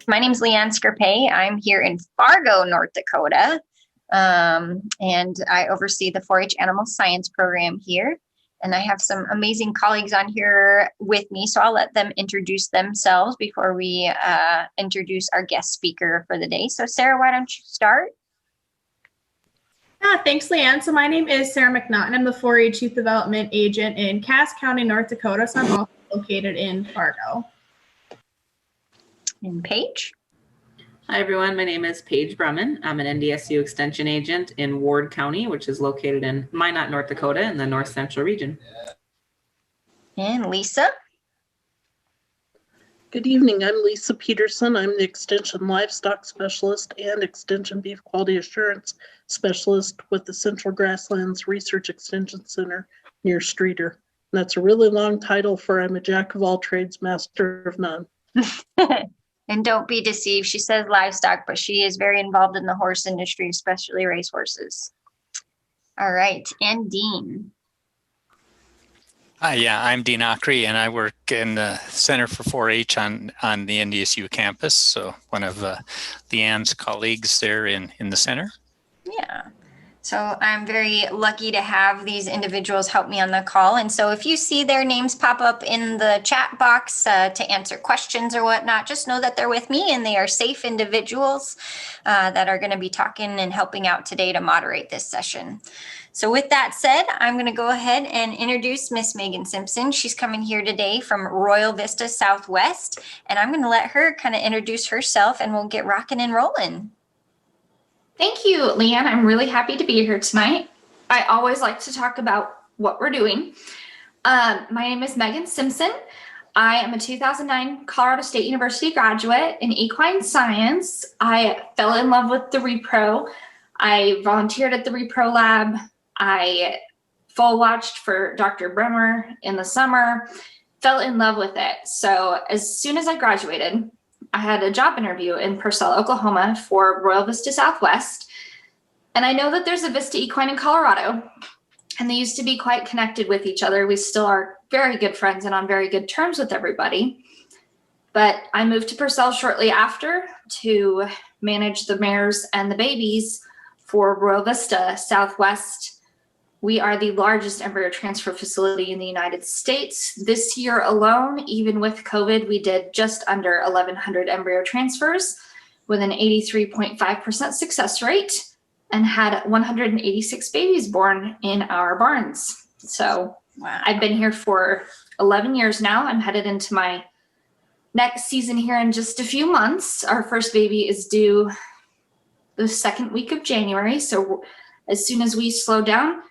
My name is Leanne Scarpay. I'm here in Fargo, North Dakota, and I oversee the 4-H Animal Science program here. And I have some amazing colleagues on here with me, so I'll let them introduce themselves before we introduce our guest speaker for the day. So Sarah, why don't you start? Thanks, Leanne. So my name is Sarah McNaughton. I'm the 4-H Youth Development Agent in Cass County, North Dakota. So I'm also located in Fargo. And Paige? Hi, everyone. My name is Paige Brumman. I'm an NDSU Extension Agent in Ward County, which is located in Minot, North Dakota in the North Central region. And Lisa? Good evening. I'm Lisa Peterson. I'm the Extension Livestock Specialist and Extension Beef Quality Assurance Specialist with the Central Grasslands Research Extension Center near Streeter. And that's a really long title for I'm a jack of all trades, master of none. And don't be deceived. She says livestock, but she is very involved in the horse industry, especially racehorses. All right. And Dean. Hi, yeah, I'm Dean Ockery, and I work in the Center for 4-H on the NDSU campus. So one of Leanne's colleagues there in the center. Yeah. So I'm very lucky to have these individuals help me on the call. And so if you see their names pop up in the chat box to answer questions or whatnot, just know that they're with me and they are safe individuals that are going to be talking and helping out today to moderate this session. So with that said, I'm going to go ahead and introduce Miss Meagan Simpson. She's coming here today from Royal Vista Southwest, and I'm going to let her kind of introduce herself and we'll get rocking and rolling. Thank you, Leanne. I'm really happy to be here tonight. I always like to talk about what we're doing. My name is Meagan Simpson. I am a 2009 Colorado State University graduate in equine science. I fell in love with the repro. I volunteered at the repro lab. I full watched for Dr. Bremer in the summer, fell in love with it. So as soon as I graduated, I had a job interview in Purcell, Oklahoma for Royal Vista Southwest. And I know that there's a Vista Equine in Colorado, and they used to be quite connected with each other. We still are very good friends and on very good terms with everybody. But I moved to Purcell shortly after to manage the mares and the babies for Royal Vista Southwest. We are the largest embryo transfer facility in the United States. This year alone, even with COVID, we did just under 1,100 embryo transfers with an 83.5% success rate and had 186 babies born in our barns. So wow. I've been here for 11 years now. I'm headed into my next season here in just a few months. Our first baby is due the second week of January. So as soon as we slow down,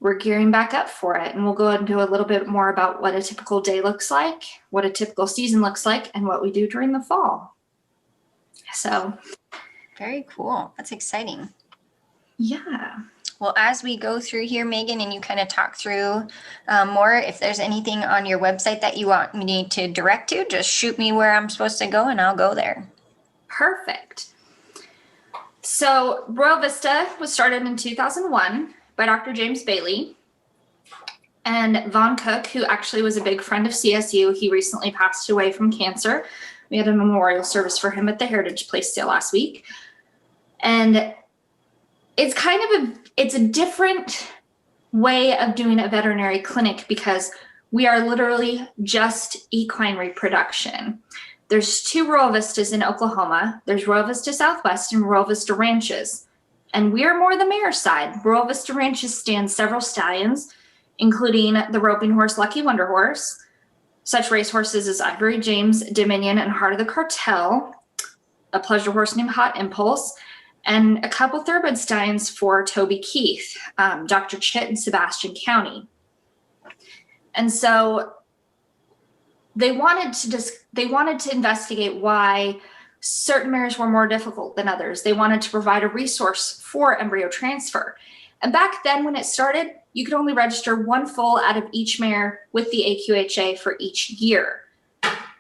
we're gearing back up for it. And we'll go into a little bit more about what a typical day looks like, what a typical season looks like, and what we do during the fall. So. Very cool. That's exciting. Yeah. Well, as we go through here, Meagan, and you kind of talk through more, if there's anything on your website that you want me to direct to, just shoot me where I'm supposed to go and I'll go there. Perfect. So Royal Vista was started in 2001 by Dr. James Bailey and Vaughn Cook, who actually was a big friend of CSU. He recently passed away from cancer. We had a memorial service for him at the Heritage Place sale last week. And it's kind of it's a different way of doing a veterinary clinic because we are literally just equine reproduction. There's 2 Royal Vistas in Oklahoma. There's Royal Vista Southwest and Royal Vista Ranches. And we're more the mare side. Royal Vista Ranches stands several stallions, including the roping horse Lucky Wonder Horse, such racehorses as Ivory James, Dominion, and Heart of the Cartel, a pleasure horse named Hot Impulse, and a couple thoroughbred stallions for Toby Keith, Dr. Chit, and Sebastian County. And so they wanted to investigate why certain mares were more difficult than others. They wanted to provide a resource for embryo transfer. And back then when it started, you could only register 1 foal out of each mare with the AQHA for each year.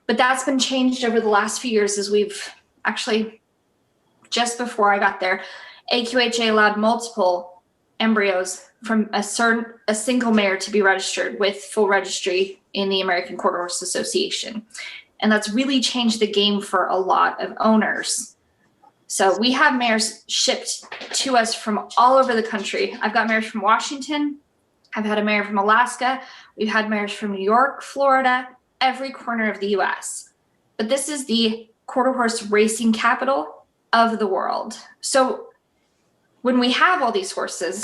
But that's been changed over the last few years as we've actually, just before I got there, AQHA allowed multiple embryos from a single mare to be registered with full registry in the American Quarter Horse Association. And that's really changed the game for a lot of owners. So we have mares shipped to us from all over the country. I've got mares from Washington. I've had a mare from Alaska. We've had mares from New York, Florida, every corner of the US. But this is the quarter horse racing capital of the world. So when we have all these horses,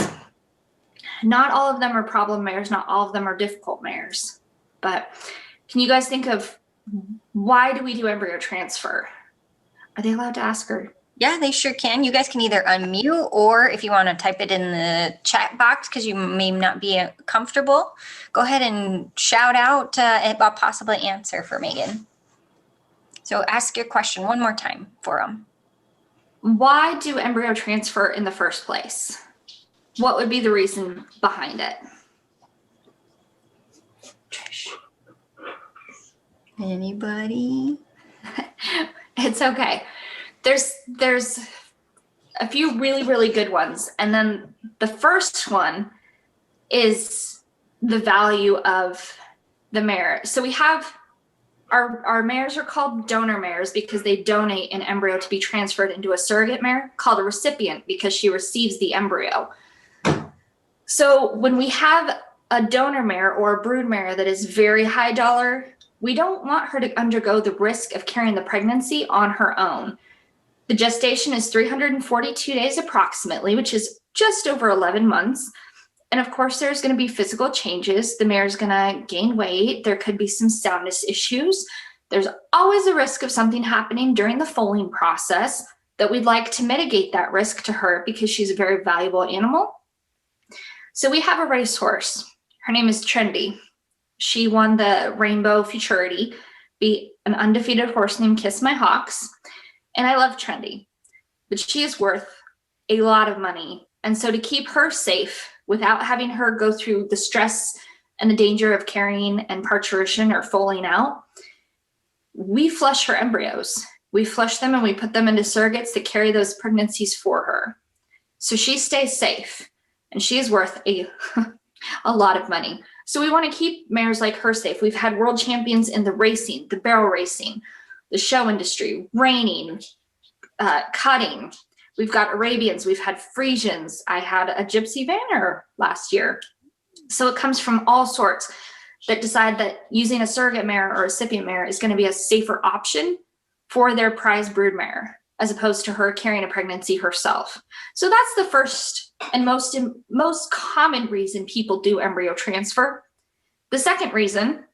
not all of them are problem mares, not all of them are difficult mares. But can you guys think of why do we do embryo transfer? Are they allowed to ask her? Yeah, they sure can. You guys can either unmute or if you want to type it in the chat box because you may not be comfortable, go ahead and shout out about possibly answer for Meagan. So ask your question one more time for them. Why do embryo transfer in the first place? What would be the reason behind it? Trish. Anybody? It's okay. There's a few really, really good ones. And then the first one is the value of the mare. So we have our mares are called donor mares because they donate an embryo to be transferred into a surrogate mare called a recipient because she receives the embryo. So when we have a donor mare or a brood mare that is very high dollar, we don't want her to undergo the risk of carrying the pregnancy on her own. The gestation is 342 days approximately, which is just over 11 months. And of course, there's going to be physical changes. The mare is going to gain weight. There could be some soundness issues. There's always a risk of something happening during the foaling process that we'd like to mitigate that risk to her because she's a very valuable animal. So we have a racehorse. Her name is Trendy. She won the Rainbow Futurity, beat an undefeated horse named Kiss My Hawks. And I love Trendy, but she is worth a lot of money. And so to keep her safe without having her go through the stress and the danger of carrying and parturition or foaling out, we flush her embryos. We flush them and we put them into surrogates that carry those pregnancies for her. So she stays safe and she is worth a lot of money. So we want to keep mares like her safe. We've had world champions in the racing, the barrel racing, the show industry, reining, cutting. We've got Arabians, we've had Frisians. I had a Gypsy Vanner last year. So it comes from all sorts that decide that using a surrogate mare or a recipient mare is going to be a safer option for their prize brood mare, as opposed to her carrying a pregnancy herself. So that's the first and most common reason people do embryo transfer. The second reason,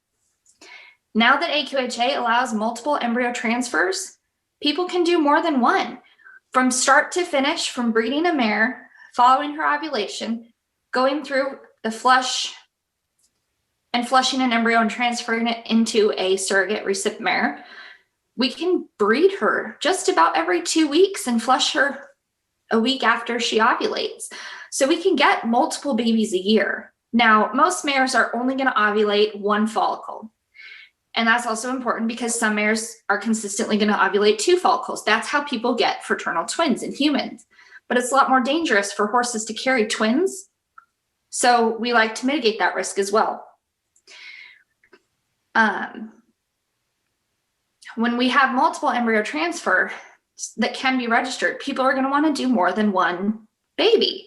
now that AQHA allows multiple embryo transfers, people can do more than one. From start to finish, from breeding a mare, following her ovulation, going through the flush and flushing an embryo and transferring it into a surrogate recipient mare, we can breed her just about every 2 weeks and flush her a week after she ovulates. So we can get multiple babies a year. Now, most mares are only going to ovulate one follicle. And that's also important because some mares are consistently going to ovulate 2 follicles. That's how people get fraternal twins in humans. But it's a lot more dangerous for horses to carry twins. So we like to mitigate that risk as well. When we have multiple embryo transfer that can be registered, people are going to want to do more than one baby.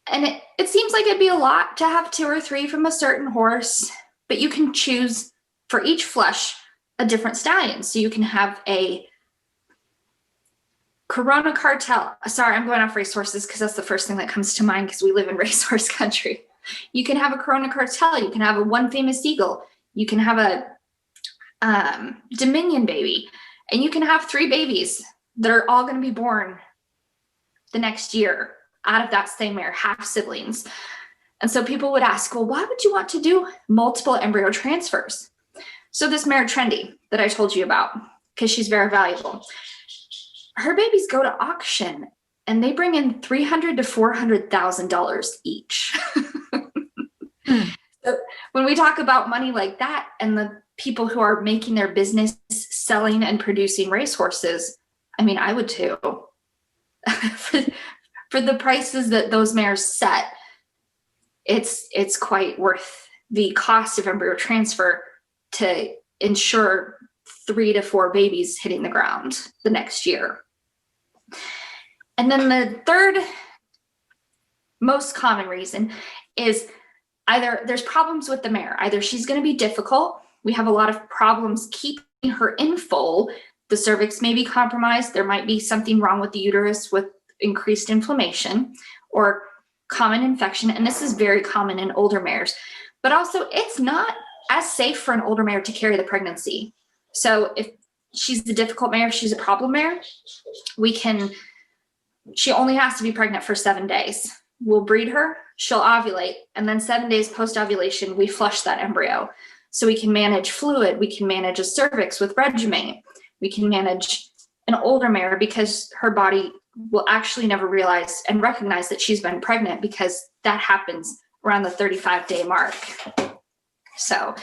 And it seems like it'd be a lot to have 2 or 3 from a certain horse, but you can choose for each flush a different stallion. So you can have a Corona Cartel. Sorry, I'm going off racehorses because that's the first thing that comes to mind because we live in racehorse country. You can have a Corona Cartel. You can have a One Famous Eagle. You can have a Dominion baby. And you can have 3 babies that are all going to be born the next year out of that same mare, half siblings. And so people would ask, well, why would you want to do multiple embryo transfers? So this mare Trendy that I told you about, because she's very valuable, her babies go to auction and they bring in $300,000 to $400,000 each. So when we talk about money like that and the people who are making their business selling and producing racehorses, I mean, I would too. For the prices that those mares set, it's quite worth the cost of embryo transfer to ensure 3 to 4 babies hitting the ground the next year. And then the third most common reason is either there's problems with the mare. Either she's going to be difficult. We have a lot of problems keeping her in foal. The cervix may be compromised. There might be something wrong with the uterus with increased inflammation or common infection. And this is very common in older mares. But also, it's not as safe for an older mare to carry the pregnancy. So if she's the difficult mare, if she's a problem mare, she only has to be pregnant for 7 days. We'll breed her, she'll ovulate, and then 7 days post-ovulation, we flush that embryo. So we can manage fluid, we can manage a cervix with Regimen, we can manage an older mare because her body will actually never realize and recognize that she's been pregnant, because that happens around the 35-day mark. So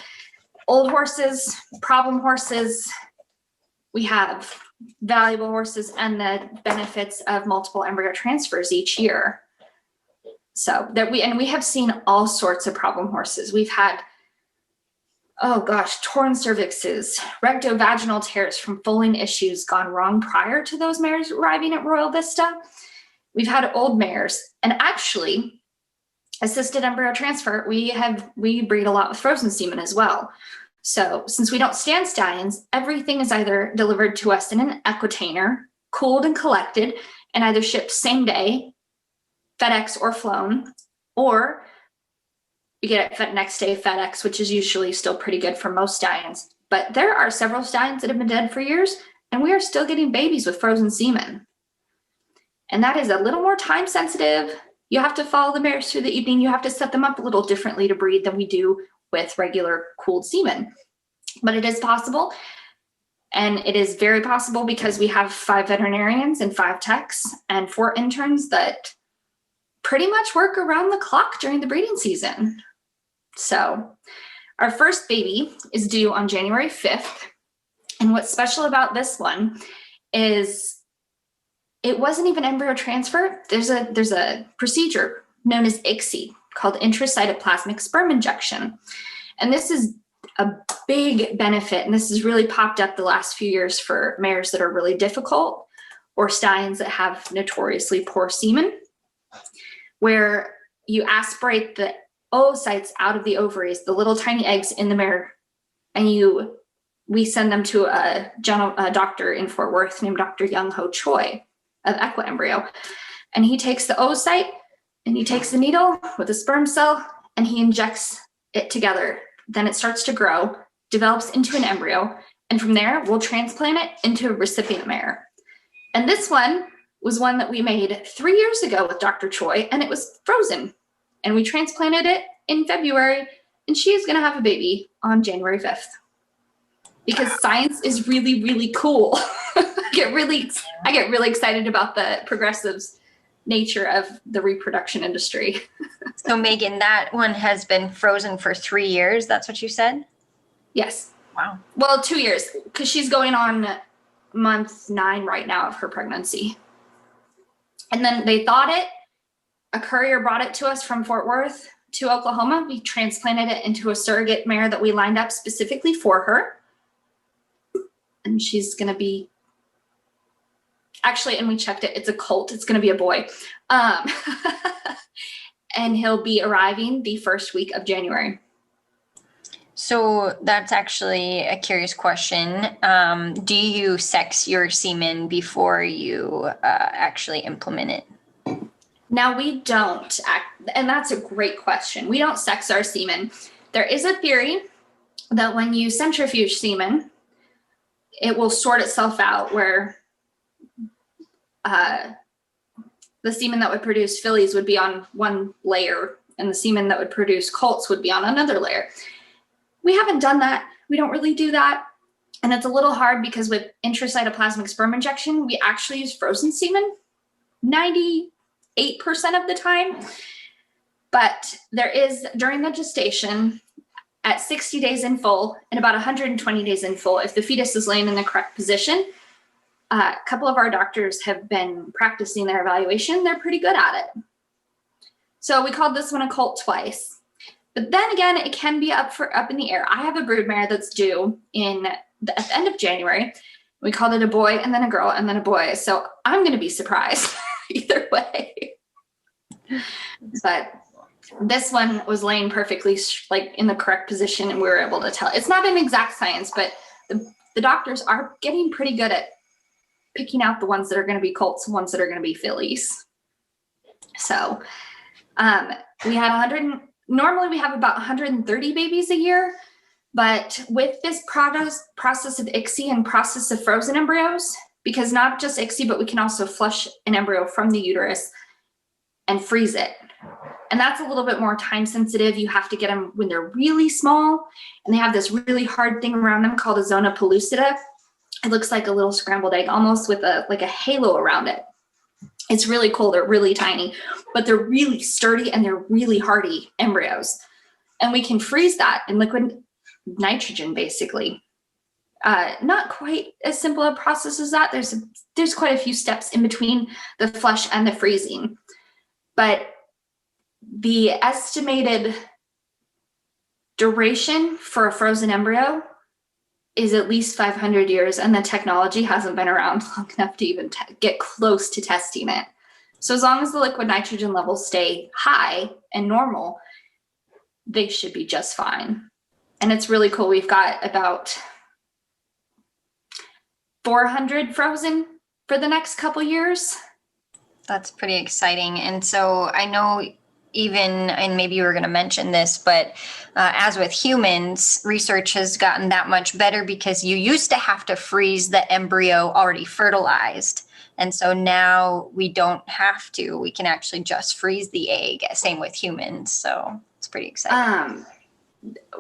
old horses, problem horses, we have valuable horses, and the benefits of multiple embryo transfers each year. So that we have seen all sorts of problem horses. We've had, oh gosh, torn cervixes, rectovaginal tears from foaling issues gone wrong prior to those mares arriving at Royal Vista. We've had old mares, and actually assisted embryo transfer, we breed a lot with frozen semen as well. So since we don't stand stallions, everything is either delivered to us in an equitainer, cooled and collected, and either shipped same day, FedEx or flown, or you get it next day FedEx, which is usually still pretty good for most stallions. But there are several stallions that have been dead for years, and we are still getting babies with frozen semen. And that is a little more time sensitive. You have to follow the mares through the evening. You have to set them up a little differently to breed than we do with regular cooled semen. But it is possible. And it is very possible because we have 5 veterinarians and 5 techs and 4 interns that pretty much work around the clock during the breeding season. So our first baby is due on January 5th. And what's special about this one is it wasn't even embryo transfer. There's a procedure known as ICSI called Intracytoplasmic sperm injection. And this is a big benefit. And this has really popped up the last few years for mares that are really difficult or stallions that have notoriously poor semen, where you aspirate the oocytes out of the ovaries, the little tiny eggs in the mare, and we send them to a doctor in Fort Worth named Dr. Young Ho Choi of Equi-Embryo. And he takes the oocyte and he takes the needle with a sperm cell and he injects it together. Then it starts to grow, develops into an embryo, and from there we'll transplant it into a recipient mare. And this one was one that we made 3 years ago with Dr. Choi, and it was frozen. And we transplanted it in February, and she is going to have a baby on January 5th. Because science is really, really cool. I get really excited about the progressives nature of the reproduction industry. So Meagan, that one has been frozen for 3 years. That's what you said? Yes. Wow. Well, 2 years, because she's going on month 9 right now of her pregnancy. And then they thawed it. A courier brought it to us from Fort Worth to Oklahoma. We transplanted it into a surrogate mare that we lined up specifically for her. And she's going to be, actually, and we checked it, it's a colt. It's going to be a boy. And he'll be arriving the first week of January. So that's actually a curious question. Do you sex your semen before you actually implement it? Now we don't, and that's a great question. We don't sex our semen. There is a theory that when you centrifuge semen, it will sort itself out where the semen that would produce fillies would be on one layer and the semen that would produce colts would be on another layer. We haven't done that. We don't really do that. And it's a little hard because with intracytoplasmic sperm injection, we actually use frozen semen 98% of the time. But there is, during the gestation, at 60 days in full and about 120 days in full, if the fetus is laying in the correct position, a couple of our doctors have been practicing their evaluation. They're pretty good at it. So we called this one a colt twice. But then again, it can be up in the air. I have a broodmare that's due at the end of January. We called it a boy and then a girl and then a boy. So I'm going to be surprised either way. But this one was laying perfectly like in the correct position, and we were able to tell. It's not an exact science, but the doctors are getting pretty good at picking out the ones that are going to be colts and ones that are going to be fillies. So we had normally we have about 130 babies a year, but with this process of ICSI and process of frozen embryos, because not just ICSI, but we can also flush an embryo from the uterus and freeze it. And that's a little bit more time sensitive. You have to get them when they're really small, and they have this really hard thing around them called a zona pellucida. It looks like a little scrambled egg, almost with like a halo around it. It's really cool. They're really tiny, but they're really sturdy and they're really hardy embryos. And we can freeze that in liquid nitrogen, basically. Not quite as simple a process as that. There's quite a few steps in between the flush and the freezing. But the estimated duration for a frozen embryo is at least 500 years, and the technology hasn't been around long enough to even get close to testing it. So as long as the liquid nitrogen levels stay high and normal, they should be just fine. And it's really cool. We've got about 400 frozen for the next couple years. That's pretty exciting. And so I know even, and maybe you were going to mention this, but as with humans, research has gotten that much better because you used to have to freeze the embryo already fertilized. And so now we don't have to. We can actually just freeze the egg. Same with humans. So it's pretty exciting.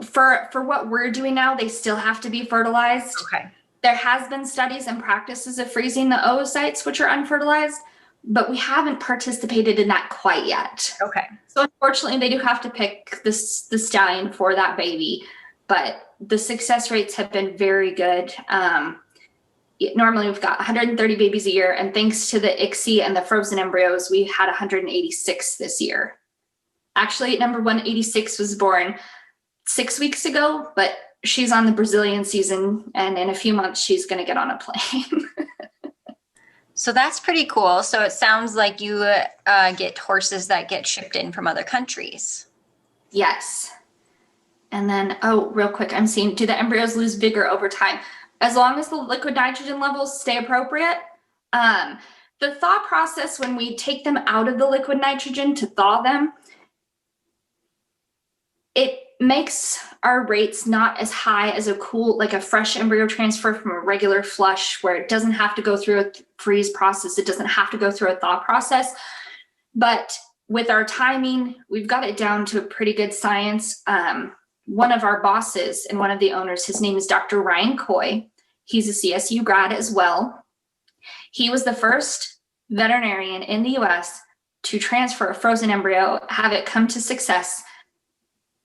For what we're doing now, they still have to be fertilized. Okay. There has been studies and practices of freezing the oocytes, which are unfertilized, but we haven't participated in that quite yet. Okay. So unfortunately, they do have to pick the stallion for that baby, but the success rates have been very good. Normally, we've got 130 babies a year, and thanks to the ICSI and the frozen embryos, we had 186 this year. Actually, number 186 was born 6 weeks ago, but she's on the Brazilian season, and in a few months, she's going to get on a plane. So that's pretty cool. So it sounds like you get horses that get shipped in from other countries. Yes. And then, real quick, I'm seeing, do the embryos lose vigor over time? As long as the liquid nitrogen levels stay appropriate. The thaw process, when we take them out of the liquid nitrogen to thaw them, it makes our rates not as high as like a fresh embryo transfer from a regular flush, where it doesn't have to go through a freeze process. It doesn't have to go through a thaw process. But with our timing, we've got it down to a pretty good science. One of our bosses and one of the owners, his name is Dr. Ryan Coy. He's a CSU grad as well. He was the first veterinarian in the US to transfer a frozen embryo, have it come to success,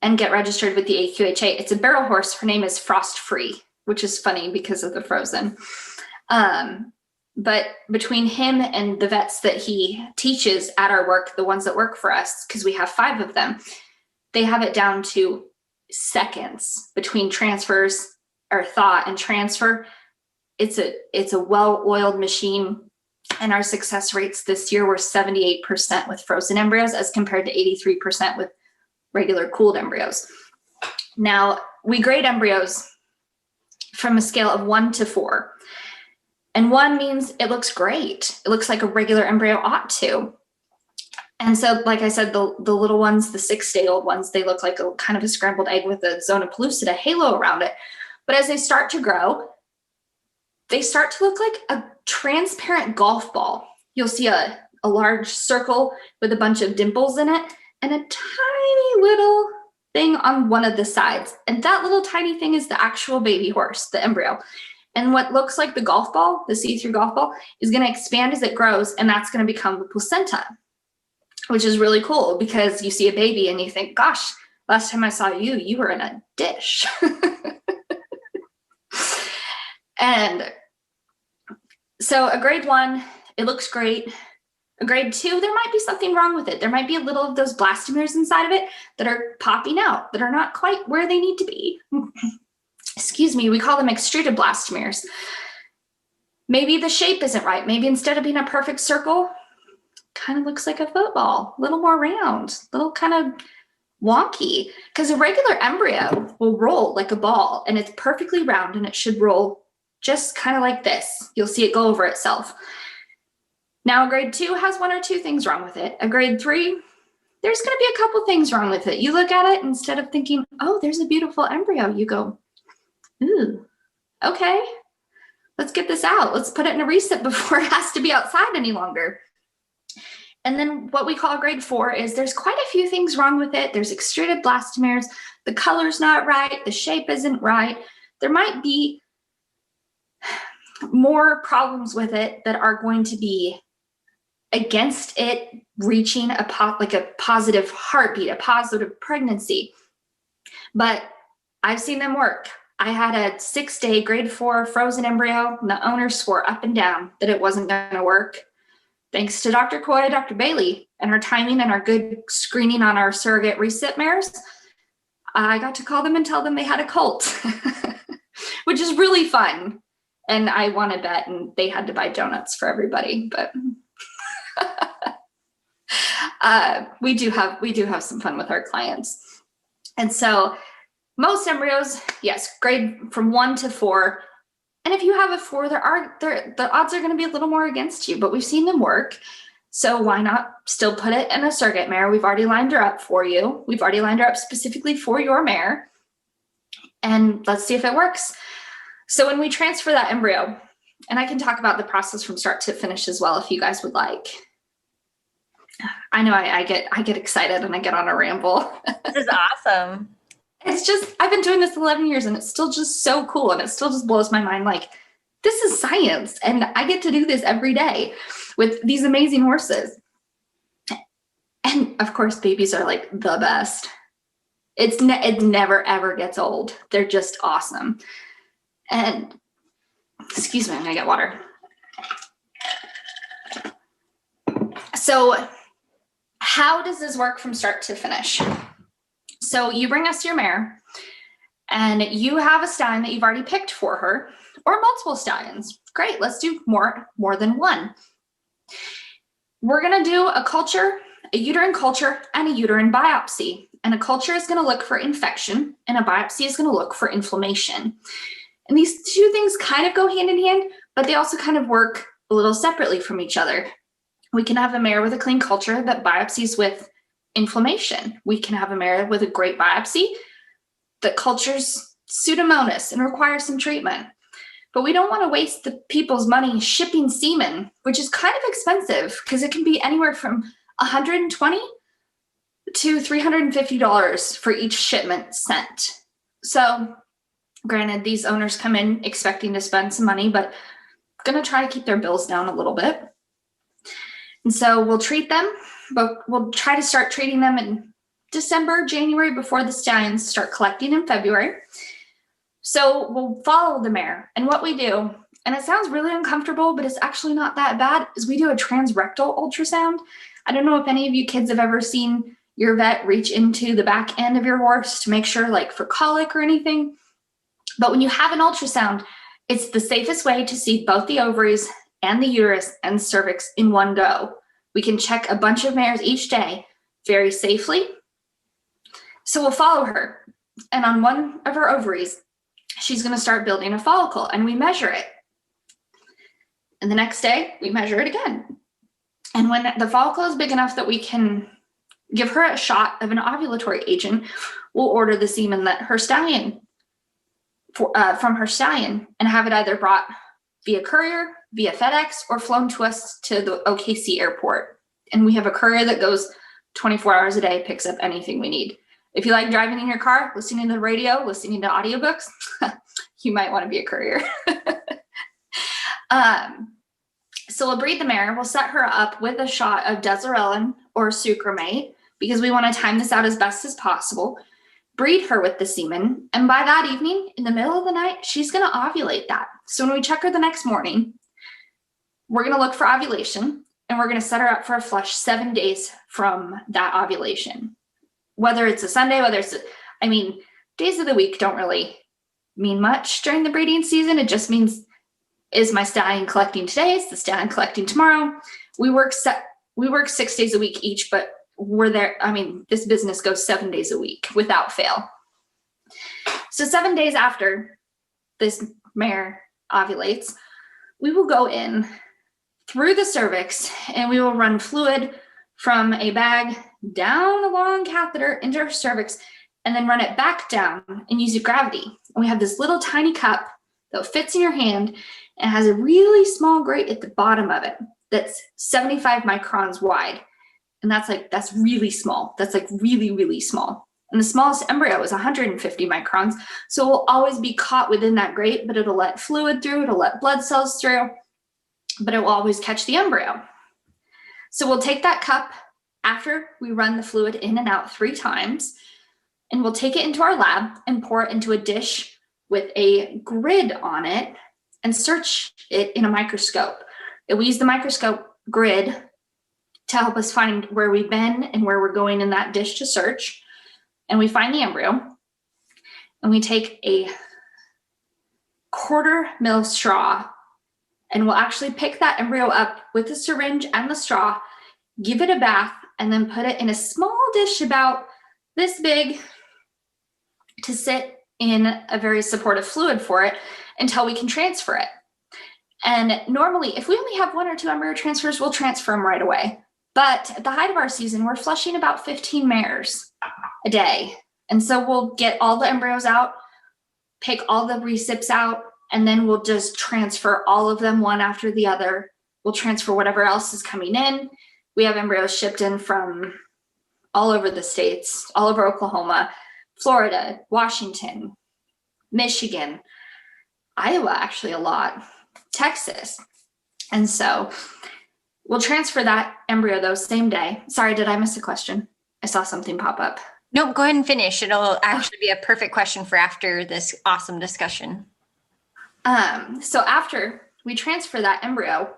and get registered with the AQHA. It's a barrel horse. Her name is Frost Free, which is funny because of the frozen. But between him and the vets that he teaches at our work, the ones that work for us, because we have 5 of them, they have it down to seconds between transfers, or thaw and transfer. It's a well-oiled machine. And our success rates this year were 78% with frozen embryos as compared to 83% with regular cooled embryos. Now, we grade embryos from a scale of 1 to 4. And 1 means it looks great. It looks like a regular embryo ought to. And so, like I said, the little ones, the 6-day-old ones, they look like a kind of a scrambled egg with a zona pellucida halo around it. But as they start to grow, they start to look like a transparent golf ball. You'll see a large circle with a bunch of dimples in it and a tiny little thing on one of the sides. And that little tiny thing is the actual baby horse, the embryo. And what looks like the golf ball, the see-through golf ball, is going to expand as it grows, and that's going to become the placenta, which is really cool because you see a baby and you think, gosh, last time I saw you, you were in a dish. And so a grade 1, it looks great. A grade 2, there might be something wrong with it. There might be a little of those blastomeres inside of it that are popping out, that are not quite where they need to be. Excuse me, we call them extruded blastomeres. Maybe the shape isn't right. Maybe instead of being a perfect circle, kind of looks like a football, a little more round, a little kind of wonky, because a regular embryo will roll like a ball and it's perfectly round and it should roll just kind of like this. You'll see it go over itself. Now, a grade 2 has 1 or 2 things wrong with it. A grade 3, there's going to be a couple things wrong with it. You look at it, instead of thinking, oh, there's a beautiful embryo, you go, ooh, okay, let's get this out. Let's put it in a recip before it has to be outside any longer. And then what we call grade 4 is there's quite a few things wrong with it. There's extruded blastomeres. The color's not right. The shape isn't right. There might be more problems with it that are going to be against it reaching a positive heartbeat, a positive pregnancy. But I've seen them work. I had a 6-day grade 4 frozen embryo, and the owner swore up and down that it wasn't going to work. Thanks to Dr. Coy, Dr. Bailey, and her timing and our good screening on our surrogate recip mares, I got to call them and tell them they had a colt, which is really fun. And I won a bet, and they had to buy donuts for everybody. But we do have some fun with our clients. And so most embryos, yes, grade from 1 to 4. And if you have a 4, the odds are going to be a little more against you, but we've seen them work. So why not still put it in a surrogate mare? We've already lined her up for you. We've already lined her up specifically for your mare. And let's see if it works. So when we transfer that embryo, and I can talk about the process from start to finish as well if you guys would like. I know I get excited and I get on a ramble. This is awesome. It's just, I've been doing this 11 years and it's still just so cool. And it still just blows my mind. Like, this is science. And I get to do this every day with these amazing horses. And of course, babies are like the best. It never, ever gets old. They're just awesome. And excuse me, I'm gonna get water. So how does this work from start to finish? So you bring us your mare and you have a stallion that you've already picked for her, or multiple stallions. Great, let's do more than one. We're gonna do a culture, a uterine culture, and a uterine biopsy. And a culture is gonna look for infection and a biopsy is gonna look for inflammation. And these two things kind of go hand in hand, but they also kind of work a little separately from each other. We can have a mare with a clean culture that biopsies with inflammation. We can have a mare with a great biopsy that cultures Pseudomonas and requires some treatment. But we don't want to waste the people's money shipping semen, which is kind of expensive because it can be anywhere from $120 to $350 for each shipment sent. So granted, these owners come in expecting to spend some money, but going to try to keep their bills down a little bit. And so we'll treat them, but we'll try to start treating them in December, January, before the stallions start collecting in February. So we'll follow the mare. And what we do, and it sounds really uncomfortable, but it's actually not that bad, is we do a transrectal ultrasound. I don't know if any of you kids have ever seen your vet reach into the back end of your horse to make sure, like for colic or anything. But when you have an ultrasound, it's the safest way to see both the ovaries and the uterus and cervix in one go. We can check a bunch of mares each day very safely. So we'll follow her. And on one of her ovaries, she's going to start building a follicle, and we measure it. And the next day, we measure it again. And when the follicle is big enough that we can give her a shot of an ovulatory agent, we'll order the semen that her stallion from her stallion and have it either brought via courier, via FedEx, or flown to us to the OKC airport. And we have a courier that goes 24 hours a day, picks up anything we need. If you like driving in your car, listening to the radio, listening to audiobooks, you might want to be a courier. So we'll breed the mare. We'll set her up with a shot of Deserelin or Sucromate because we want to time this out as best as possible. Breed her with the semen. And by that evening, in the middle of the night, she's going to ovulate that. So when we check her the next morning, we're going to look for ovulation. and we're going to set her up for a flush 7 days from that ovulation. Whether it's a Sunday, days of the week don't really mean much during the breeding season. It just means, is my stallion collecting today? Is the stallion collecting tomorrow? We work 6 days a week each, but we're there. This business goes 7 days a week without fail. So 7 days after this mare ovulates, we will go in through the cervix and we will run fluid from a bag down a long catheter into her cervix and then run it back down and use gravity. And we have this little tiny cup that fits in your hand and has a really small grate at the bottom of it that's 75 microns wide. And that's really small. That's like really, really small. And the smallest embryo is 150 microns. So it will always be caught within that grate, but it'll let fluid through, it'll let blood cells through, but it will always catch the embryo. So we'll take that cup after we run the fluid in and out 3 times, and we'll take it into our lab and pour it into a dish with a grid on it and search it in a microscope. And we use the microscope grid to help us find where we've been and where we're going in that dish to search. And we find the embryo, and we take a 1/4 ml straw, and we'll actually pick that embryo up with the syringe and the straw, give it a bath, and then put it in a small dish about this big to sit in a very supportive fluid for it until we can transfer it. And normally, if we only have 1 or 2 embryo transfers, we'll transfer them right away. But at the height of our season, we're flushing about 15 mares a day. And so we'll get all the embryos out, pick all the recips out, and then we'll just transfer all of them one after the other. We'll transfer whatever else is coming in. We have embryos shipped in from all over the states, all over Oklahoma, Florida, Washington, Michigan, Iowa, actually a lot, Texas. And so we'll transfer that embryo those same day. Sorry, did I miss a question? I saw something pop up. Nope, go ahead and finish. It'll actually be a perfect question for after this awesome discussion. So after we transfer that embryo,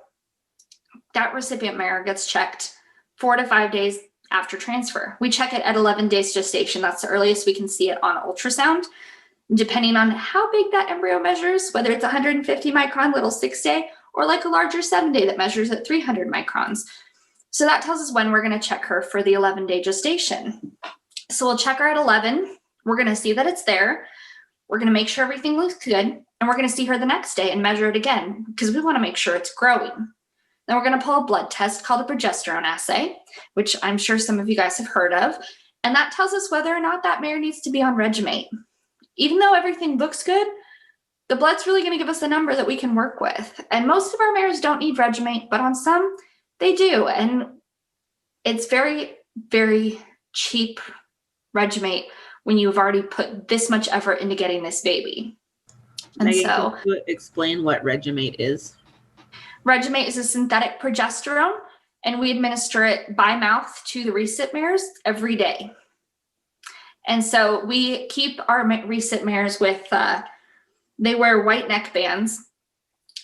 that recipient mare gets checked 4 to 5 days after transfer. We check it at 11 days gestation. That's the earliest we can see it on ultrasound. Depending on how big that embryo measures, whether it's 150 micron little 6-day or like a larger 7-day that measures at 300 microns. So that tells us when we're going to check her for the 11-day gestation. So we'll check her at 11. We're going to see that it's there. We're going to make sure everything looks good. And we're going to see her the next day and measure it again because we want to make sure it's growing. Then we're going to pull a blood test called a Progesterone Assay, which I'm sure some of you guys have heard of. And that tells us whether or not that mare needs to be on Regimate. Even though everything looks good, the blood's really going to give us a number that we can work with. And most of our mares don't need Regimate, but on some, they do. And it's very, very cheap Regimate when you've already put this much effort into getting this baby. And Meagan, so can you explain what Regimate is? Regimate is a synthetic progesterone, and we administer it by mouth to the recip mares every day. And so we keep our recip mares with, they wear white neck bands.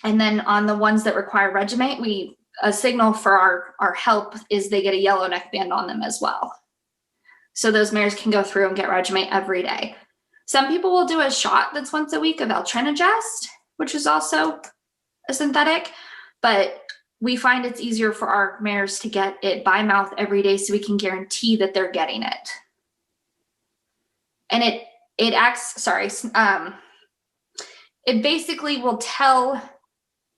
And then on the ones that require Regimate, a signal for our help is they get a yellow neck band on them as well. So those mares can go through and get Regimate every day. Some people will do a shot that's once a week of Eltrenagest, which is also a synthetic, but we find it's easier for our mares to get it by mouth every day so we can guarantee that they're getting it. And it basically will tell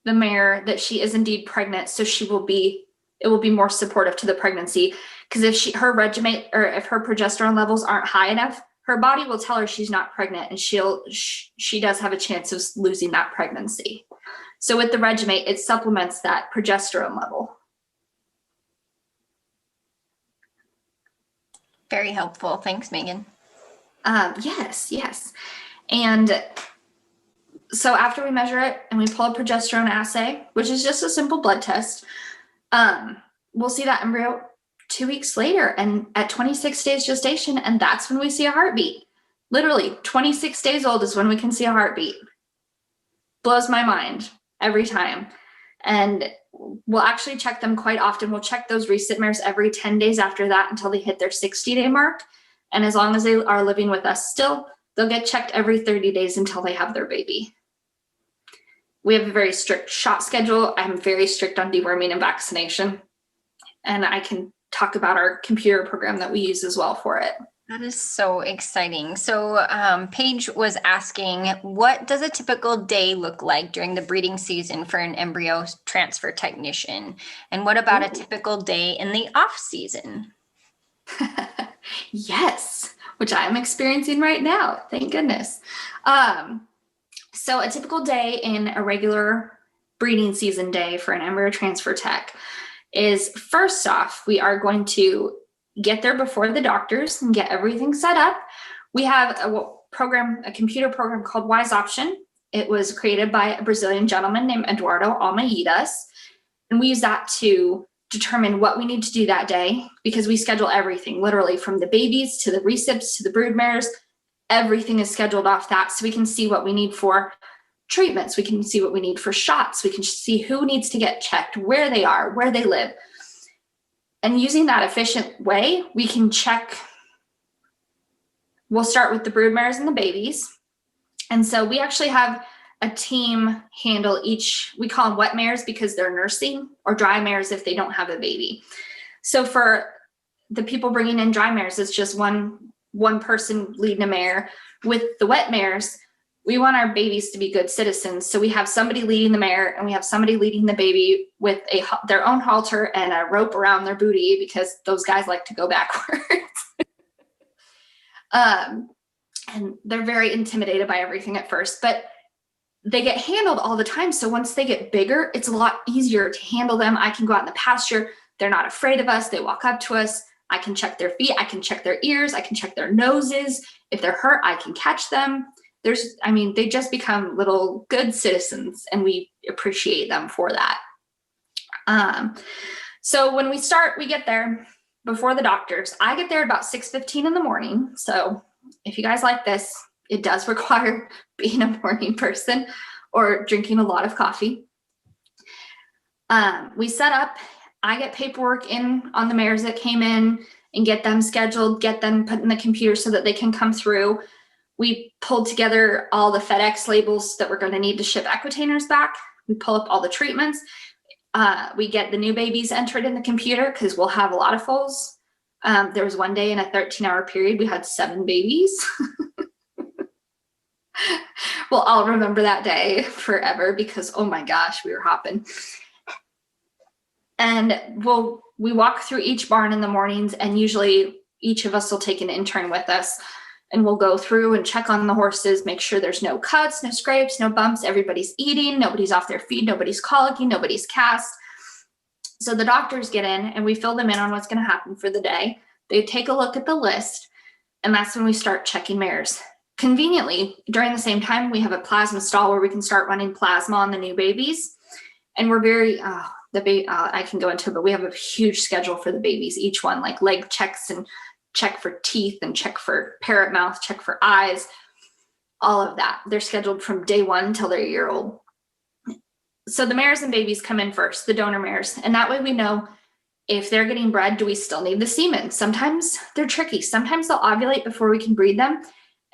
the mare that she is indeed pregnant, so it will be more supportive to the pregnancy. Because if her Regimate or if her progesterone levels aren't high enough, her body will tell her she's not pregnant, and she does have a chance of losing that pregnancy. So with the Regimate, it supplements that progesterone level. Very helpful. Thanks, Meagan. Yes. And so after we measure it and we pull a progesterone assay, which is just a simple blood test, we'll see that embryo 2 weeks later and at 26 days gestation, and that's when we see a heartbeat. Literally 26 days old is when we can see a heartbeat. Blows my mind every time. And we'll actually check them quite often. We'll check those recip mares every 10 days after that until they hit their 60-day mark. And as long as they are living with us still, they'll get checked every 30 days until they have their baby. We have a very strict shot schedule. I'm very strict on deworming and vaccination. And I can talk about our computer program that we use as well for it. That is so exciting. So Paige was asking, what does a typical day look like during the breeding season for an embryo transfer technician? And what about a typical day in the off season? Yes, which I'm experiencing right now. Thank goodness. So a typical day in a regular breeding season day for an embryo transfer tech is, first off, we are going to get there before the doctors and get everything set up. We have a computer program called Wise Option. It was created by a Brazilian gentleman named Eduardo Almeidas. And we use that to determine what we need to do that day, because we schedule everything, literally from the babies to the recips to the broodmares. Everything is scheduled off that, so we can see what we need for treatments. We can see what we need for shots. We can see who needs to get checked, where they are, where they live. And using that efficient way, we can check. We'll start with the broodmares and the babies. And so we actually have a team handle each. We call them wet mares because they're nursing, or dry mares if they don't have a baby. So for the people bringing in dry mares, it's just one person leading a mare. With the wet mares, we want our babies to be good citizens. So we have somebody leading the mare and we have somebody leading the baby with their own halter and a rope around their booty, because those guys like to go backwards. And they're very intimidated by everything at first, but they get handled all the time. So once they get bigger, it's a lot easier to handle them. I can go out in the pasture. They're not afraid of us. They walk up to us. I can check their feet. I can check their ears. I can check their noses. If they're hurt, I can catch them. They just become little good citizens, and we appreciate them for that. So when we get there before the doctors. I get there at about 6:15 in the morning. So if you guys like this, it does require being a morning person or drinking a lot of coffee. We set up. I get paperwork in on the mares that came in and get them scheduled, get them put in the computer so that they can come through. We pulled together all the FedEx labels that we're going to need to ship equitainers back. We pull up all the treatments. We get the new babies entered in the computer because we'll have a lot of foals. There was one day in a 13-hour period, we had 7 babies. Well, I'll remember that day forever because, oh my gosh, we were hopping. And we walk through each barn in the mornings, and usually each of us will take an intern with us, and we'll go through and check on the horses, make sure there's no cuts, no scrapes, no bumps, everybody's eating, nobody's off their feed, nobody's colicky, nobody's cast. So the doctors get in and we fill them in on what's going to happen for the day. They take a look at the list, and that's when we start checking mares. Conveniently, during the same time, we have a plasma stall where we can start running plasma on the new babies. And we're very, I can go into it, but we have a huge schedule for the babies, each one, like leg checks and check for teeth and check for parrot mouth, check for eyes, all of that. They're scheduled from day 1 till they're a year old. So the mares and babies come in first, the donor mares. And that way we know if they're getting bred, do we still need the semen? Sometimes they're tricky. Sometimes they'll ovulate before we can breed them.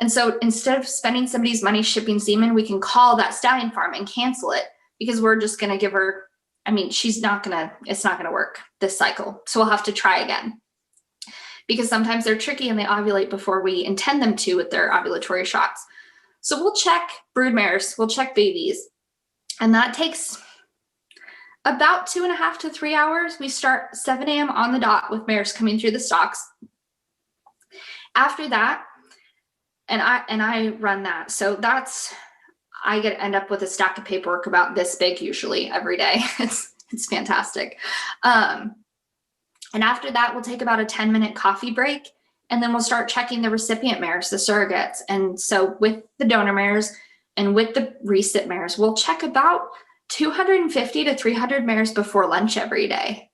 And so instead of spending somebody's money shipping semen, we can call that stallion farm and cancel it because we're just going to give her, it's not going to work this cycle. So we'll have to try again because sometimes they're tricky and they ovulate before we intend them to with their ovulatory shots. So we'll check broodmares, we'll check babies, and that takes about 2.5 to 3 hours. We start 7 a.m. on the dot with mares coming through the stocks. After that, and I run that. So I end up with a stack of paperwork about this big usually every day. It's fantastic. And after that, we'll take about a 10-minute coffee break, and then we'll start checking the recipient mares, the surrogates. And so with the donor mares and with the recip mares, we'll check about 250 to 300 mares before lunch every day,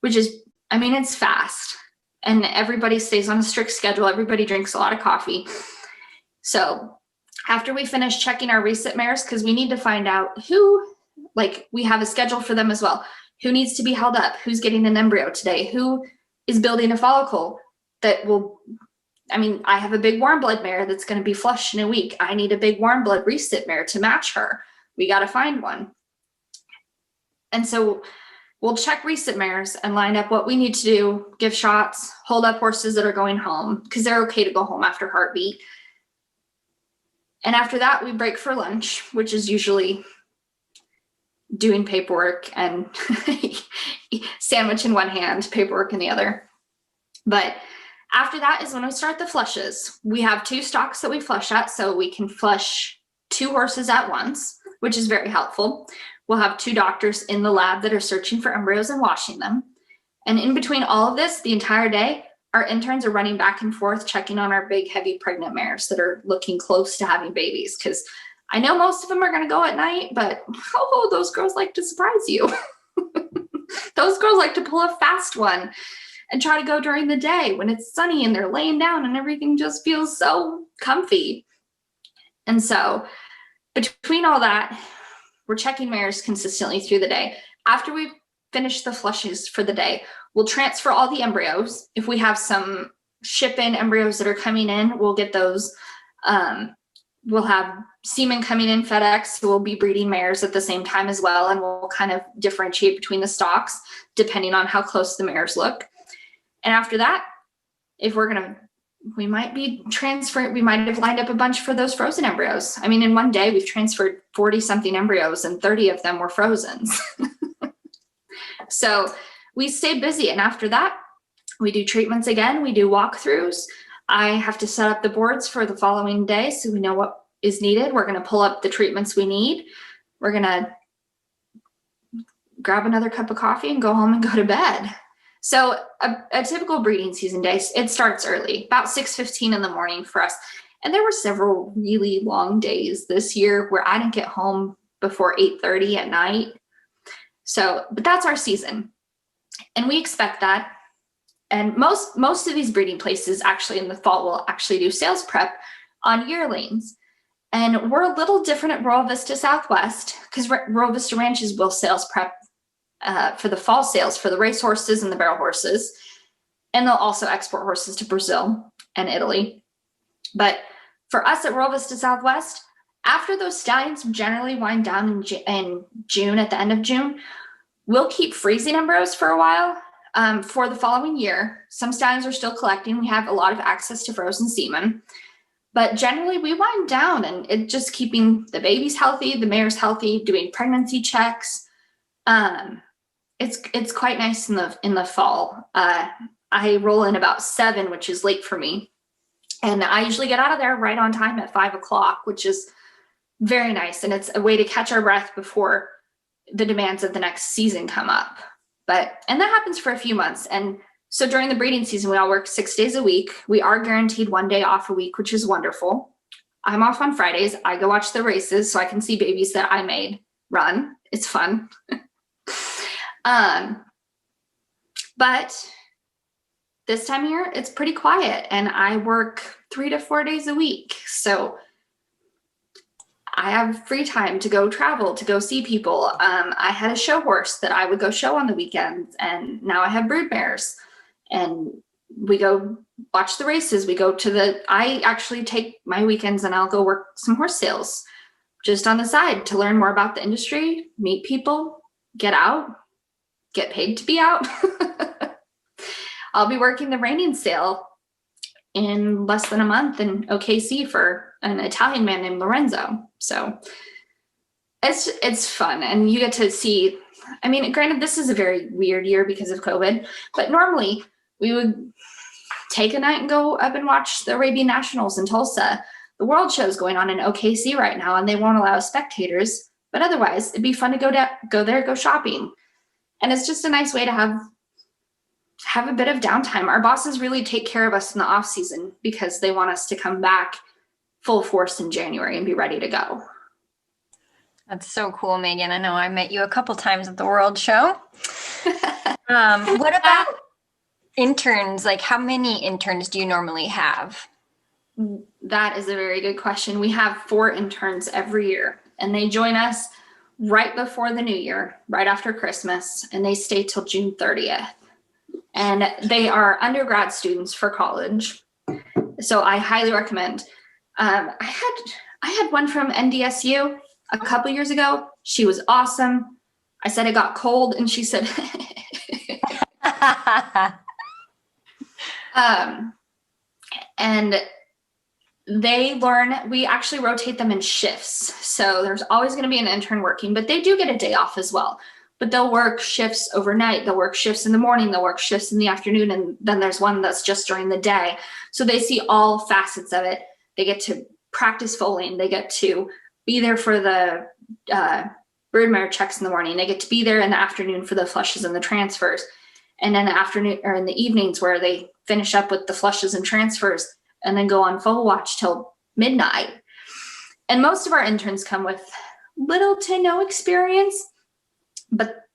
which is, it's fast. And everybody stays on a strict schedule. Everybody drinks a lot of coffee. So after we finish checking our recip mares, because we need to find out Like we have a schedule for them as well. Who needs to be held up? Who's getting an embryo today? Who is building a follicle that will, I mean, I have a big warm blood mare that's going to be flushed in a week. I need a big warm blood recip mare to match her. We got to find one. And so we'll check recip mares and line up what we need to do, give shots, hold up horses that are going home because they're okay to go home after heartbeat. And after that, we break for lunch, which is usually doing paperwork and sandwich in one hand, paperwork in the other. But after that is when we start the flushes. We have 2 stocks that we flush at, so we can flush 2 horses at once, which is very helpful. We'll have 2 doctors in the lab that are searching for embryos and washing them. And in between all of this, the entire day, our interns are running back and forth, checking on our big, heavy pregnant mares that are looking close to having babies. Because I know most of them are going to go at night, but oh, those girls like to surprise you. Those girls like to pull a fast one and try to go during the day when it's sunny and they're laying down and everything just feels so comfy. And so between all that, we're checking mares consistently through the day. After we've finished the flushes for the day, we'll transfer all the embryos. If we have some ship-in embryos that are coming in, we'll get those. We'll have semen coming in FedEx, so we'll be breeding mares at the same time as well, and we'll kind of differentiate between the stocks depending on how close the mares look. And after that, if we're gonna, we might be transferring, we might have lined up a bunch for those frozen embryos. I mean, in one day, we've transferred 40 something embryos and 30 of them were frozen. So we stay busy. And after that, we do treatments again. We do walkthroughs. I have to set up the boards for the following day so we know what is needed. We're going to pull up the treatments we need. We're going to grab another cup of coffee and go home and go to bed. So a typical breeding season day, it starts early, about 6:15 in the morning for us. And there were several really long days this year where I didn't get home before 8:30 at night. So, but that's our season. And we expect that. And most of these breeding places actually in the fall will actually do sales prep on yearlings. And we're a little different at Royal Vista Southwest because Royal Vista Ranches will sales prep for the fall sales for the race horses and the barrel horses. And they'll also export horses to Brazil and Italy. But for us at Royal Vista Southwest, after those stallions generally wind down in June, at the end of June, we'll keep freezing embryos for a while for the following year. Some stallions are still collecting. We have a lot of access to frozen semen. But generally, we wind down and it just keeping the babies healthy, the mares healthy, doing pregnancy checks. It's quite nice in the fall. I roll in about 7, which is late for me. And I usually get out of there right on time at 5 o'clock, which is very nice. And it's a way to catch our breath before the demands of the next season come up. And that happens for a few months. And so during the breeding season, we all work 6 days a week. We are guaranteed 1 day off a week, which is wonderful. I'm off on Fridays. I go watch the races so I can see babies that I made run. It's fun. But this time of year, it's pretty quiet and I work 3 to 4 days a week. So I have free time to go travel, to go see people. I had a show horse that I would go show on the weekends, and now I have broodmares. And we go watch the races. I actually take my weekends and I'll go work some horse sales just on the side to learn more about the industry, meet people, get out, get paid to be out. I'll be working the reining sale in less than a month in OKC for an Italian man named Lorenzo. So it's fun. And you get to see, I mean, granted, this is a very weird year because of COVID, but normally we would take a night and go up and watch the Arabian Nationals in Tulsa. The World Show is going on in OKC right now, and they won't allow spectators, but otherwise it'd be fun to go there, go shopping. And it's just a nice way to have a bit of downtime. Our bosses really take care of us in the off season because they want us to come back full force in January and be ready to go. That's so cool, Meagan. I know I met you a couple times at the World Show. What about interns? Like, how many interns do you normally have? That is a very good question. We have 4 interns every year, and they join us right before the new year, right after Christmas, and they stay till June 30th. And they are undergrad students for college. So I highly recommend. I had one from NDSU a couple years ago. She was awesome. I said it got cold, and she said, and they learn, we actually rotate them in shifts. So there's always going to be an intern working, but they do get a day off as well. But they'll work shifts overnight. They'll work shifts in the morning. They'll work shifts in the afternoon. And then there's one that's just during the day. So they see all facets of it. They get to practice foaling. They get to be there for the broodmare checks in the morning. They get to be there in the afternoon for the flushes and the transfers. And in the afternoon or in the evenings where they finish up with the flushes and transfers and then go on foal watch till midnight. And most of our interns come with little to no experience, but